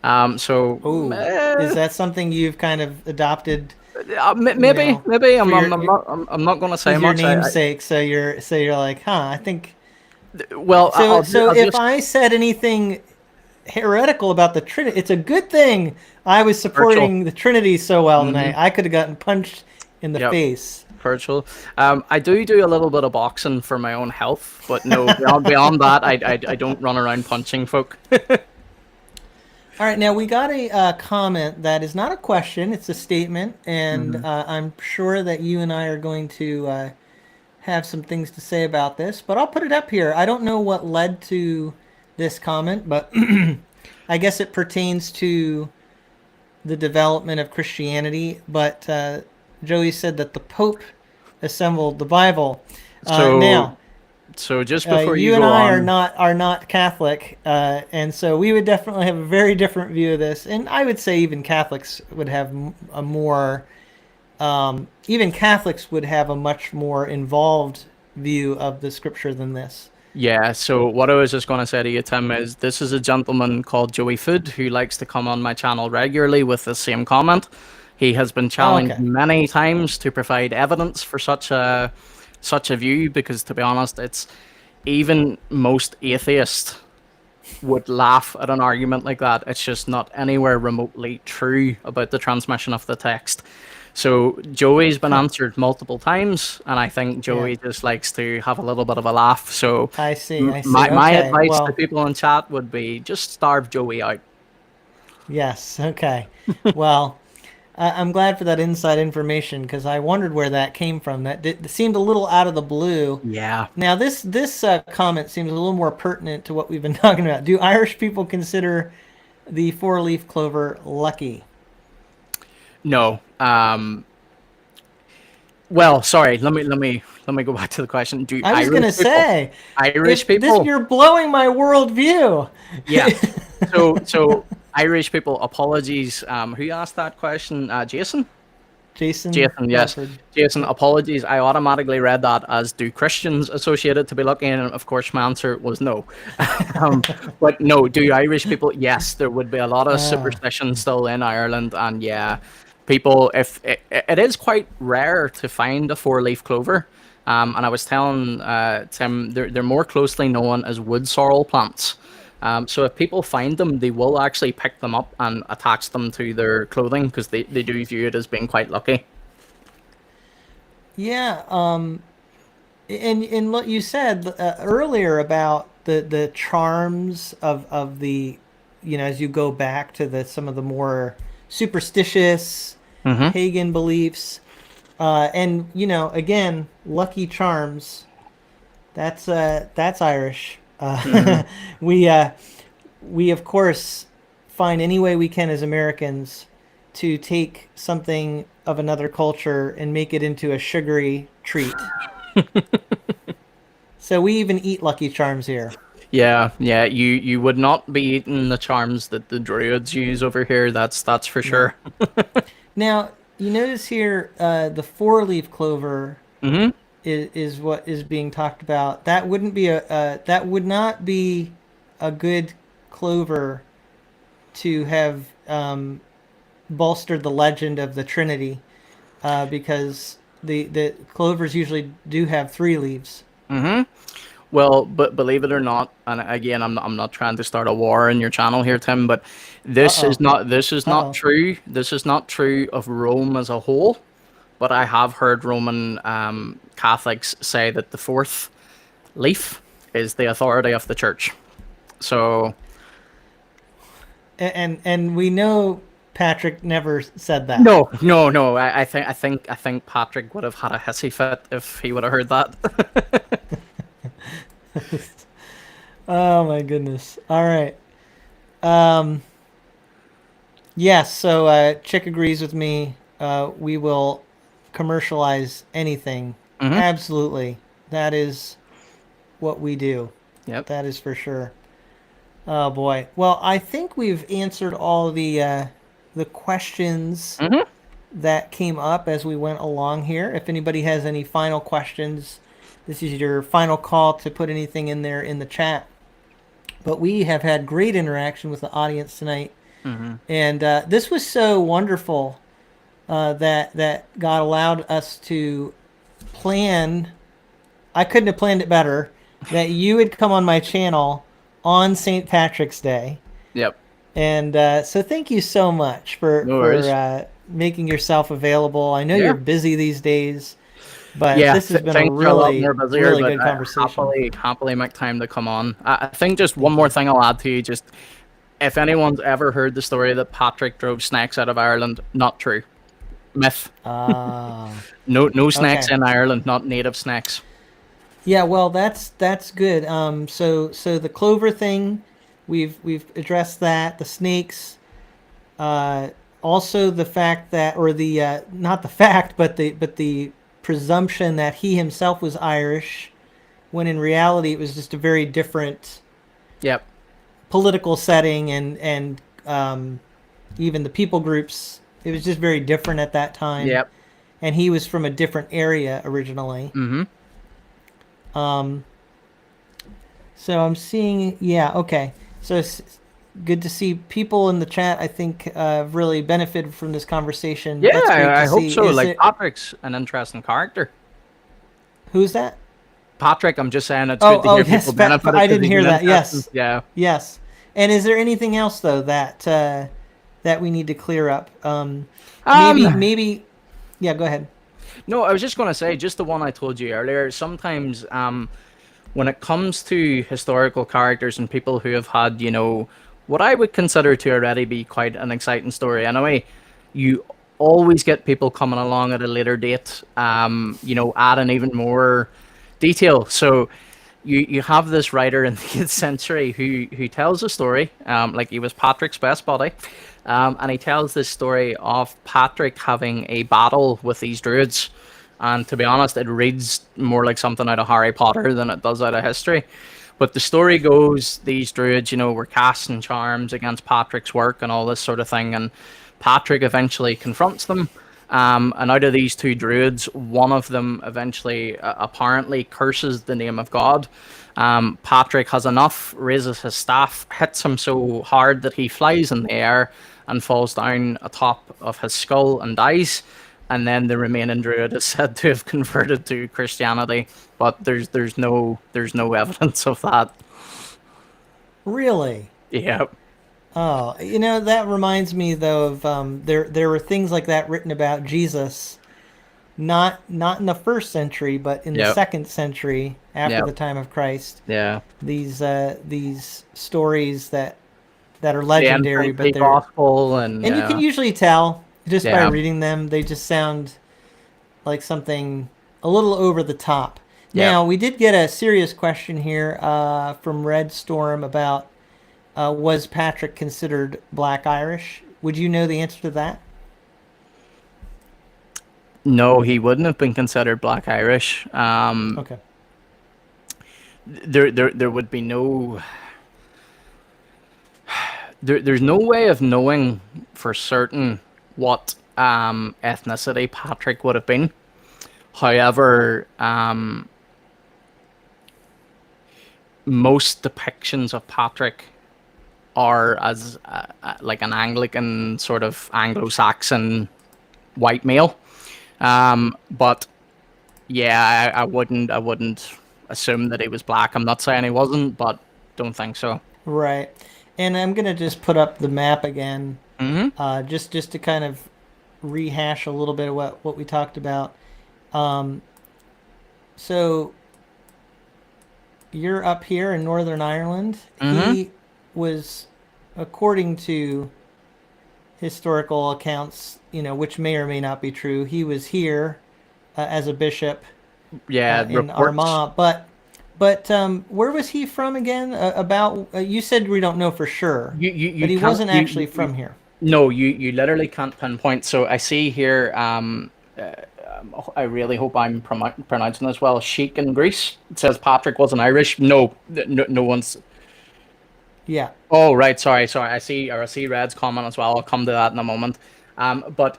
Is that something you've kind of adopted? Maybe. I'm not going to say much. Your namesake, so you're like, I think. Well, if I said anything heretical about the Trinity, it's a good thing I was supporting the Trinity so well tonight. I could have gotten punched in the face. Virtual. I do a little bit of boxing for my own health, but no, beyond that, I don't run around punching folk. All right, now we got a comment that is not a question; it's a statement, and I'm sure that you and I are going to have some things to say about this. But I'll put it up here. I don't know what led to this comment, but I guess it pertains to the development of Christianity. But Joey said that the Pope assembled the Bible. So just before you and I are not Catholic, and so we would definitely have a very different view of this. And I would say even Catholics would have a more, even Catholics would have a much more involved view of the Scripture than this. Yeah, so what I was just going to say to you, Tim, is this is a gentleman called Joey Food who likes to come on my channel regularly with the same comment. He has been challenged many times to provide evidence for such a view, because to be honest, it's even most atheists would laugh at an argument like that. It's just not anywhere remotely true about the transmission of the text. So Joey's been answered multiple times, and I think Joey just likes to have a little bit of a laugh. So I see. My advice to people in chat would be just starve Joey out. Yes. Okay. Well, I'm glad for that inside information, because I wondered where that came from. That seemed a little out of the blue. Yeah. Now this comment seems a little more pertinent to what we've been talking about. Do Irish people consider the four-leaf clover lucky? No. Well, sorry. Let me go back to the question. Do I was going to say Irish people? You're blowing my worldview. Yeah. So Irish people. Apologies. Who asked that question? Jason. Jason, yes. Jason, apologies. I automatically read that as, do Christians associate it to be lucky? And of course, my answer was no. But no, do Irish people? Yes, there would be a lot of superstition still in Ireland. And yeah, people, if it is quite rare to find a four-leaf clover. And I was telling Tim, they're more closely known as wood sorrel plants. So if people find them, they will actually pick them up and attach them to their clothing, because they do view it as being quite lucky. Yeah. And what you said earlier about the charms of the as you go back to some of the more superstitious pagan beliefs, and again, Lucky Charms. That's Irish. We of course find any way we can as Americans to take something of another culture and make it into a sugary treat. So we even eat Lucky Charms here. Yeah. You would not be eating the charms that the druids use over here. That's for sure. Now you notice here the 4-leaf clover is what is being talked about. That would not be a good clover to have bolstered the legend of the Trinity, because the clovers usually do have 3 leaves. Well, but believe it or not, and again, I'm not trying to start a war in your channel here, Tim, but this is not true. This is not true of Rome as a whole. But I have heard Roman Catholics say that the 4th leaf is the authority of the church. So, and we know Patrick never said that. No. I think Patrick would have had a hissy fit if he would have heard that. Oh my goodness! All right. Yes. So Chick agrees with me. We will commercialize anything. Absolutely. That is what we do. Yep. That is for sure. Oh boy. Well, I think we've answered all the questions that came up as we went along here. If anybody has any final questions, this is your final call to put anything in there in the chat. But we have had great interaction with the audience tonight. And this was so wonderful that God allowed us to plan. I couldn't have planned it better, that you would come on my channel on St. Patrick's Day. Yep. And so thank you so much for making yourself available. I know you're busy these days, but this has been a really good conversation. Happily make time to come on. I think just one more thing I'll add to you. Just if anyone's ever heard the story that Patrick drove snakes out of Ireland, not true. Myth. No snakes in Ireland, not native snakes. Yeah, well, that's good. So the clover thing, we've addressed that. The snakes, also the fact that, or the not the fact, but the presumption that he himself was Irish, when in reality it was just a very different political setting, and even the people groups, it was just very different at that time. Yep. And he was from a different area originally. So I'm seeing, so it's good to see people in the chat. I think really benefited from this conversation. Yeah, I hope so. Patrick's an interesting character. Who's that? Patrick. I'm just saying it's good to hear people benefit. I didn't hear that. Yes. Yeah. Yes. And is there anything else though that we need to clear up? Maybe. Yeah, go ahead. No, I was just going to say, just the one I told you earlier, sometimes when it comes to historical characters and people who have had, what I would consider to already be quite an exciting story anyway, you always get people coming along at a later date, adding even more detail. So you have this writer in the 8th century who tells a story, like he was Patrick's best buddy. And he tells this story of Patrick having a battle with these druids. And to be honest, it reads more like something out of Harry Potter than it does out of history. But the story goes, these druids, were casting charms against Patrick's work and all this sort of thing. And Patrick eventually confronts them. And out of these 2 druids, one of them eventually apparently curses the name of God. Patrick has enough, raises his staff, hits him so hard that he flies in the air and falls down atop of his skull and dies. And then the remaining druid is said to have converted to Christianity, but there's no evidence of that. Really? Yeah. Oh, that reminds me though of there were things like that written about Jesus, not in the 1st century, but in the 2nd century after the time of Christ. Yeah. These stories that that are The legendary, but Infinity they're Gospel and you can usually tell just by Yeah. reading them. They just sound like something a little over the top. Yeah. Now, we did get a serious question here from Red Storm about was Patrick considered Black Irish? Would you know the answer to that? No, he wouldn't have been considered Black Irish. Okay. There would be no. There's no way of knowing for certain what ethnicity Patrick would have been. However, most depictions of Patrick are as like an Anglican sort of Anglo-Saxon white male. But yeah, I wouldn't assume that he was black. I'm not saying he wasn't, but don't think so. Right. And I'm going to just put up the map again, Mm-hmm. just to kind of rehash a little bit of what we talked about. So you're up here in Northern Ireland. He was, according to historical accounts, which may or may not be true, he was here as a bishop Yeah, in Armagh. But where was he from again? You said we don't know for sure, You but he can't- wasn't actually from here. No, you literally can't pinpoint. So I see here. I really hope I'm pronouncing this well. Sheik in Greece. It says Patrick wasn't Irish. No, no one's. Yeah. Oh right, sorry. I see Red's comment as well. I'll come to that in a moment. But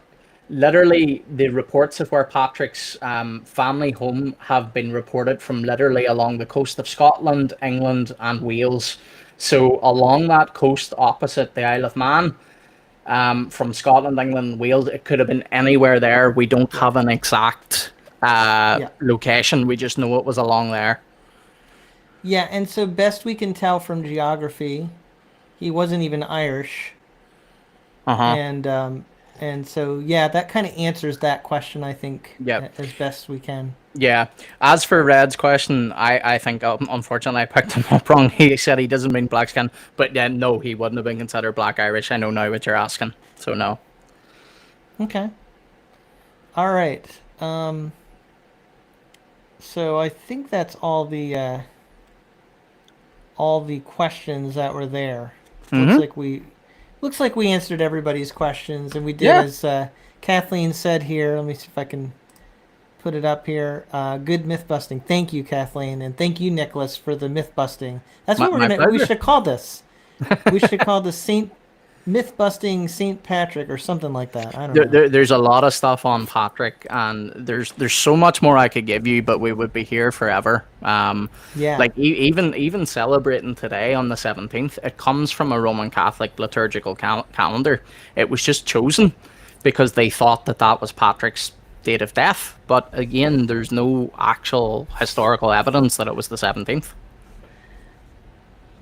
literally, the reports of where Patrick's family home have been reported from literally along the coast of Scotland, England, and Wales. So along that coast opposite the Isle of Man. From Scotland, England, and Wales, it could have been anywhere there. We don't have an exact location. We just know it was along there. Yeah, and so best we can tell from geography, he wasn't even Irish. And so that kind of answers that question, I think, as best we can. Yeah. As for Red's question, I think unfortunately I picked him up wrong. He said he doesn't mean black skin, but yeah, no, he wouldn't have been considered Black Irish. I know now what you're asking, so no. Okay. All right. So I think that's all the questions that were there. Looks like we answered everybody's questions, and we did as Kathleen said here. Let me see if I can put it up here. Good myth busting. Thank you, Kathleen, and thank you, Nicholas, for the myth busting. That's what we should call this. We should call this myth busting St. Patrick or something like that. I don't know. There's a lot of stuff on Patrick, and there's so much more I could give you, but we would be here forever. Like even celebrating today on the 17th, it comes from a Roman Catholic liturgical calendar. It was just chosen because they thought that was Patrick's date of death, but again, there's no actual historical evidence that it was the 17th.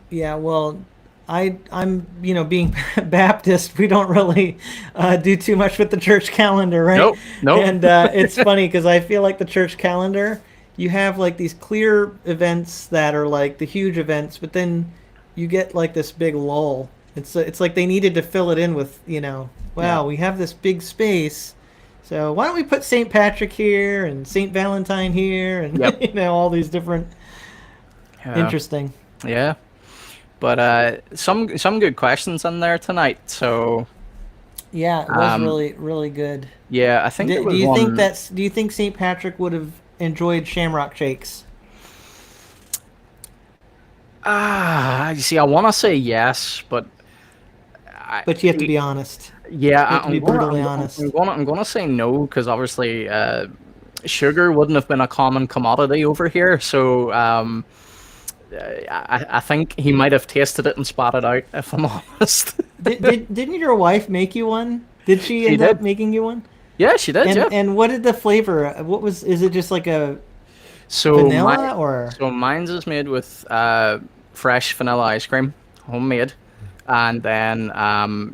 Yeah, well, I'm being Baptist, we don't really do too much with the church calendar, right? Nope. And it's funny because I feel like the church calendar, you have like these clear events that are like the huge events, but then you get like this big lull. It's like they needed to fill it in with, we have this big space. So why don't we put St. Patrick here and St. Valentine here and all these different interesting. Yeah. But some good questions in there tonight. So yeah, it was really, really good. Yeah, I think do you think St. Patrick would have enjoyed Shamrock Shakes? You see, I want to say yes, but you have to be honest. Yeah, I'm brutally honest. I'm gonna say no because obviously sugar wouldn't have been a common commodity over here. So I think he might have tasted it and spat it out, if I'm honest. Didn't your wife make you one? Did she end up making you one? Yeah, she did. And what did the flavor? Is it just like a vanilla or? So mine's is made with fresh vanilla ice cream, homemade. And then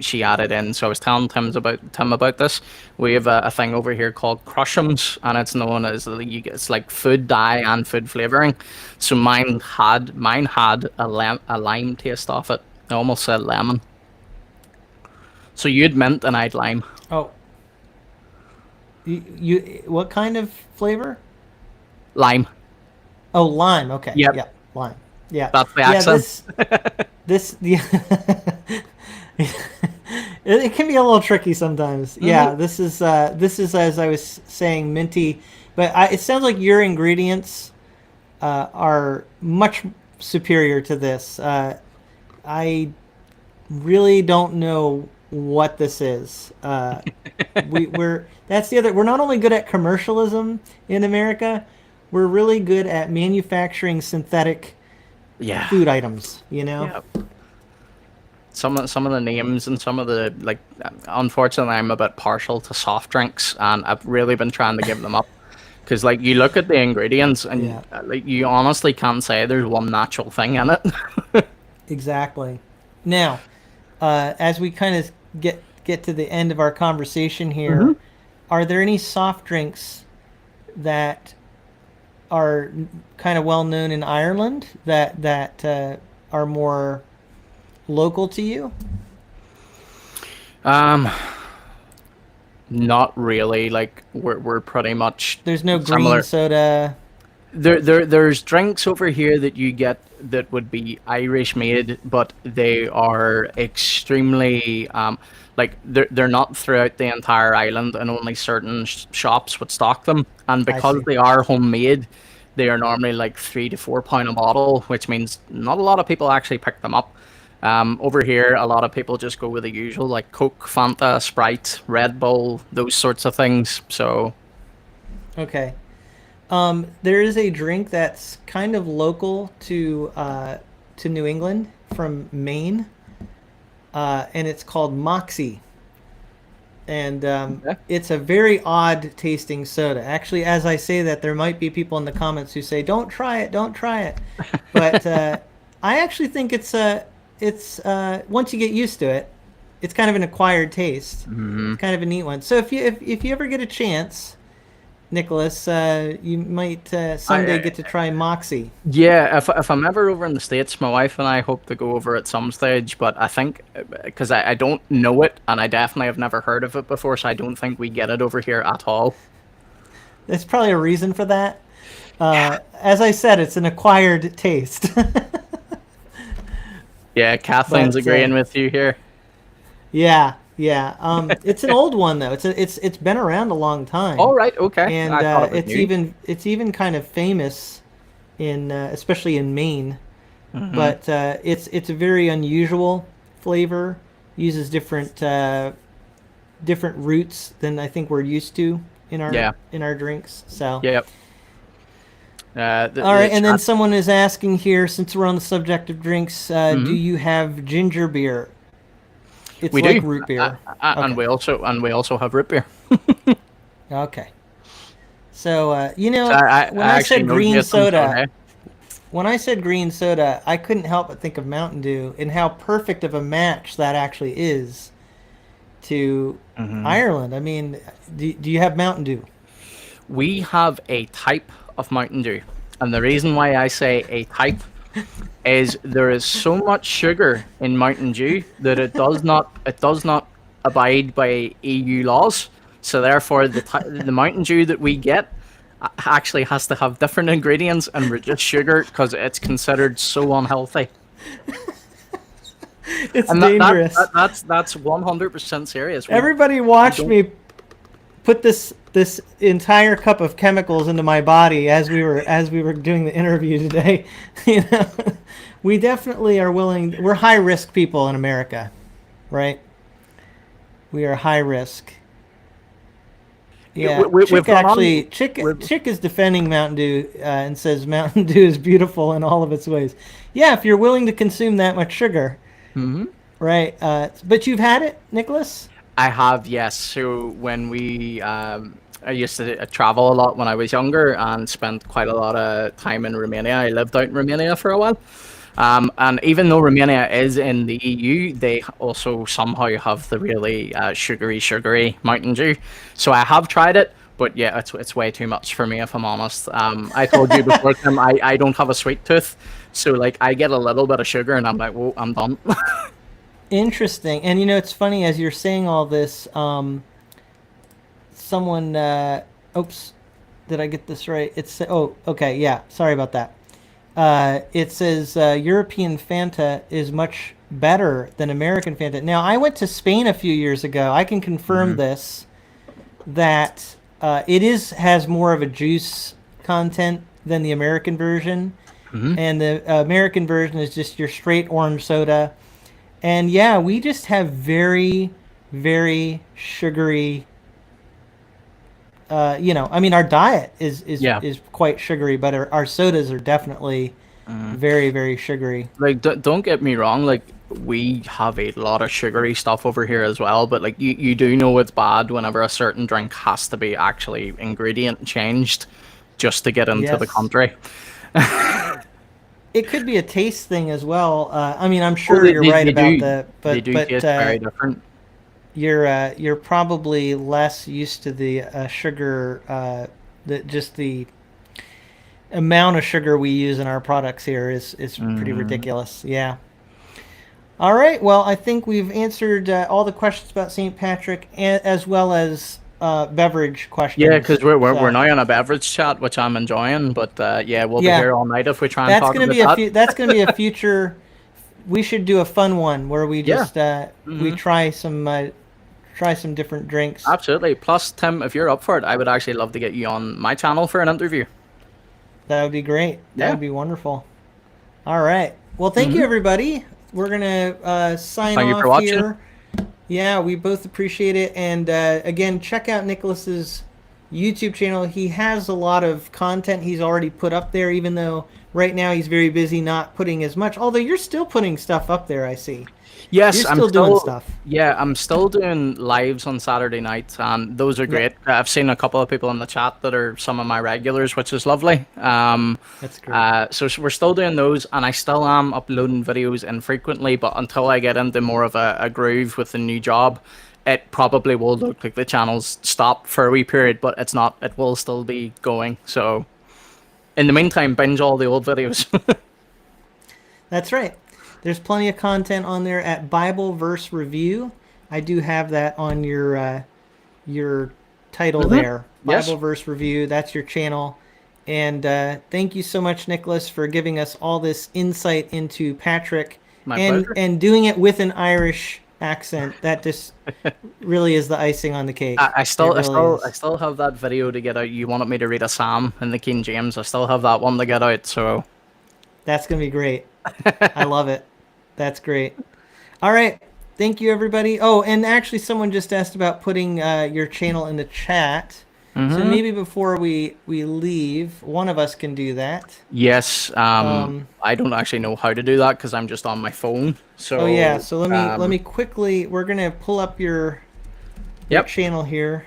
she added in. So I was telling Tim about this. We have a thing over here called Crush'ems, and it's known as it's like food dye and food flavoring. So mine had a lime taste off it. I almost said lemon. So you'd mint and I'd lime. Oh. You what kind of flavor? Lime. Oh, lime. Okay. Yep. Yeah, lime. Yeah. That's the Yeah, accent. this yeah. It can be a little tricky sometimes. Yeah, this is as I was saying, minty, but it sounds like your ingredients are much superior to this. I really don't know what this is. That's the other. We're not only good at commercialism in America, we're really good at manufacturing synthetic Yeah. food items. You know. Yeah. Some of the names and some of the, like, unfortunately, I'm a bit partial to soft drinks, and I've really been trying to give them up. Because, like, you look at the ingredients, and Yeah. like, you honestly can't say there's one natural thing in it. Exactly. Now, as we kind of get to the end of our conversation here, are there any soft drinks that are kind of well known in Ireland that are more local to you? Not really. Like, we're pretty much There's no similar. green soda. There's drinks over here that you get that would be Irish made, but they are extremely like they're not throughout the entire island, and only certain shops would stock them. And because see. they are homemade, they are normally like £3 to £4 a bottle, which means not a lot of people actually pick them up. Over here, a lot of people just go with the usual, like Coke, Fanta, Sprite, Red Bull, those sorts of things. So, Okay. There is a drink that's kind of local to New England from Maine, and it's called Moxie. And it's a very odd tasting soda. Actually, as I say that, there might be people in the comments who say, "Don't try it, don't try it." But I actually think it's once you get used to it, it's kind of an acquired taste. It's kind of a neat one. So if you ever get a chance, Nicholas, you might someday get to try Moxie. yeah, if I'm ever over in the States, my wife and I hope to go over at some stage, but I think, because I don't know it, and I definitely have never heard of it before, so I don't think we get it over here at all. There's probably a reason for that. As I said, it's an acquired taste. Yeah, Kathleen's But, agreeing with you here. Yeah. It's an old one though. It's been around a long time. All right, okay. And I thought it was new. it's even kind of famous in especially in Maine. But it's a very unusual flavor. Uses different roots than I think we're used to in our drinks. So Yep. all right, and then someone is asking here, since we're on the subject of drinks, do you have ginger beer? It's we like do. root beer. And we also have root beer. Okay. So when I I actually said know green Jason, so, soda, hey. when I said green soda, I couldn't help but think of Mountain Dew and how perfect of a match that actually is to Ireland. I mean, do you have Mountain Dew? We have a type of Mountain Dew, and the reason why I say a type is there is so much sugar in Mountain Dew that it does not abide by EU laws. So therefore, the Mountain Dew that we get actually has to have different ingredients and reduced sugar because it's considered so unhealthy. It's And dangerous. that's 100% serious. Everybody watched me put this entire cup of chemicals into my body as we were doing the interview today. We definitely are willing. We're high risk people in America, right? We are high risk. Yeah, Chick is defending Mountain Dew and says Mountain Dew is beautiful in all of its ways. Yeah, if you're willing to consume that much sugar, right? But you've had it, Nicholas? I have, yes. So when I used to travel a lot when I was younger and spent quite a lot of time in Romania. I lived out in Romania for a while. And even though Romania is in the EU, they also somehow have the really sugary Mountain Dew. So I have tried it, but yeah, it's way too much for me, if I'm honest. I told you before, Tim, I don't have a sweet tooth. So like I get a little bit of sugar and I'm like, whoa, I'm done. Interesting. And you know, it's funny as you're saying all this. Someone, oops, did I get this right? It's oh, okay, yeah. Sorry about that. It says European Fanta is much better than American Fanta. Now, I went to Spain a few years ago. I can confirm this that it has more of a juice content than the American version, and the American version is just your straight orange soda. And yeah, we just have very, very sugary. You know, I mean, our diet is quite sugary, but our sodas are definitely very, very sugary. Like, don't get me wrong, like, we have a lot of sugary stuff over here as well, but like, you do know it's bad whenever a certain drink has to be actually ingredient changed just to get into the Yes. country. It could be a taste thing as well. I mean, I'm sure Well, you're right about do, the, they but do taste very different. you're probably less used to the sugar, the amount of sugar we use in our products here is pretty ridiculous. Yeah. All right. Well, I think we've answered all the questions about St. Patrick, as well as beverage questions. Yeah, because we're So, now on a beverage chat, which I'm enjoying, but yeah, we'll be Yeah. here all night if we try and that's talk gonna about be that. that's gonna be a future. We should do a fun one where we just we try some different drinks. Absolutely. Plus, Tim, if you're up for it, I would actually love to get you on my channel for an interview. That would be great. That Yeah. would be wonderful. All right. Well, thank you, everybody. We're gonna sign Thank you off for watching. here. Yeah, we both appreciate it. And again, check out Nicholas's YouTube channel. He has a lot of content he's already put up there, even though right now he's very busy not putting as much. Although you're still putting stuff up there, I see. Yes, You're I'm still doing stuff. Yeah, I'm still doing lives on Saturday night, and those are great. I've seen a couple of people in the chat that are some of my regulars, which is lovely. That's great. So we're still doing those, and I still am uploading videos infrequently, but until I get into more of a groove with the new job, it probably will look like the channel's stopped for a wee period, but it's not. It will still be going. So in the meantime, binge all the old videos. That's right. There's plenty of content on there at Bible Verse Review. I do have that on your title there. Yes. Bible Verse Review. That's your channel. And thank you so much, Nicholas, for giving us all this insight into Patrick. My pleasure. And doing it with an Irish accent. That just really is the icing on the cake. I still It really is. I still have that video to get out. You wanted me to read a psalm in the King James. I still have that one to get out. So That's going to be great. I love it. That's great. All right. Thank you, everybody. Oh, and actually, someone just asked about putting your channel in the chat. So maybe before we leave, one of us can do that. yes, I don't actually know how to do that because I'm just on my phone. So Oh yeah. So let me quickly. We're gonna pull up your channel here,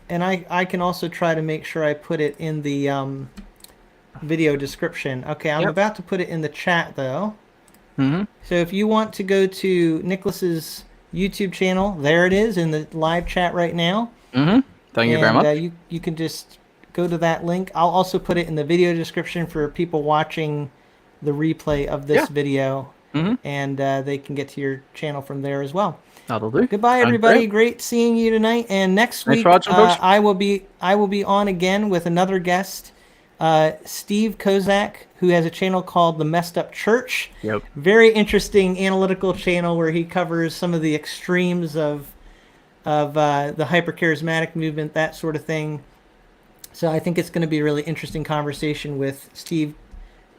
and I can also try to make sure I put it in the video description. Okay, I'm about to put it in the chat though. So if you want to go to Nicholas's YouTube channel, there it is in the live chat right now. Thank you very much. You can just go to that link. I'll also put it in the video description for people watching the replay of this video, and they can get to your channel from there as well. That'll do. Goodbye, Sounds everybody. great. Great seeing you tonight. And next Thanks week, for watching, folks. I will be on again with another guest, Steve Kozak, who has a channel called The Messed Up Church. Yep. Very interesting analytical channel where he covers some of the extremes of the hypercharismatic movement, that sort of thing. So I think it's going to be a really interesting conversation with Steve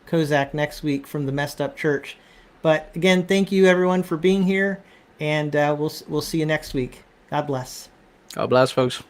Kozak next week from The Messed Up Church. But again, thank you everyone for being here, and we'll see you next week. God bless. God bless, folks.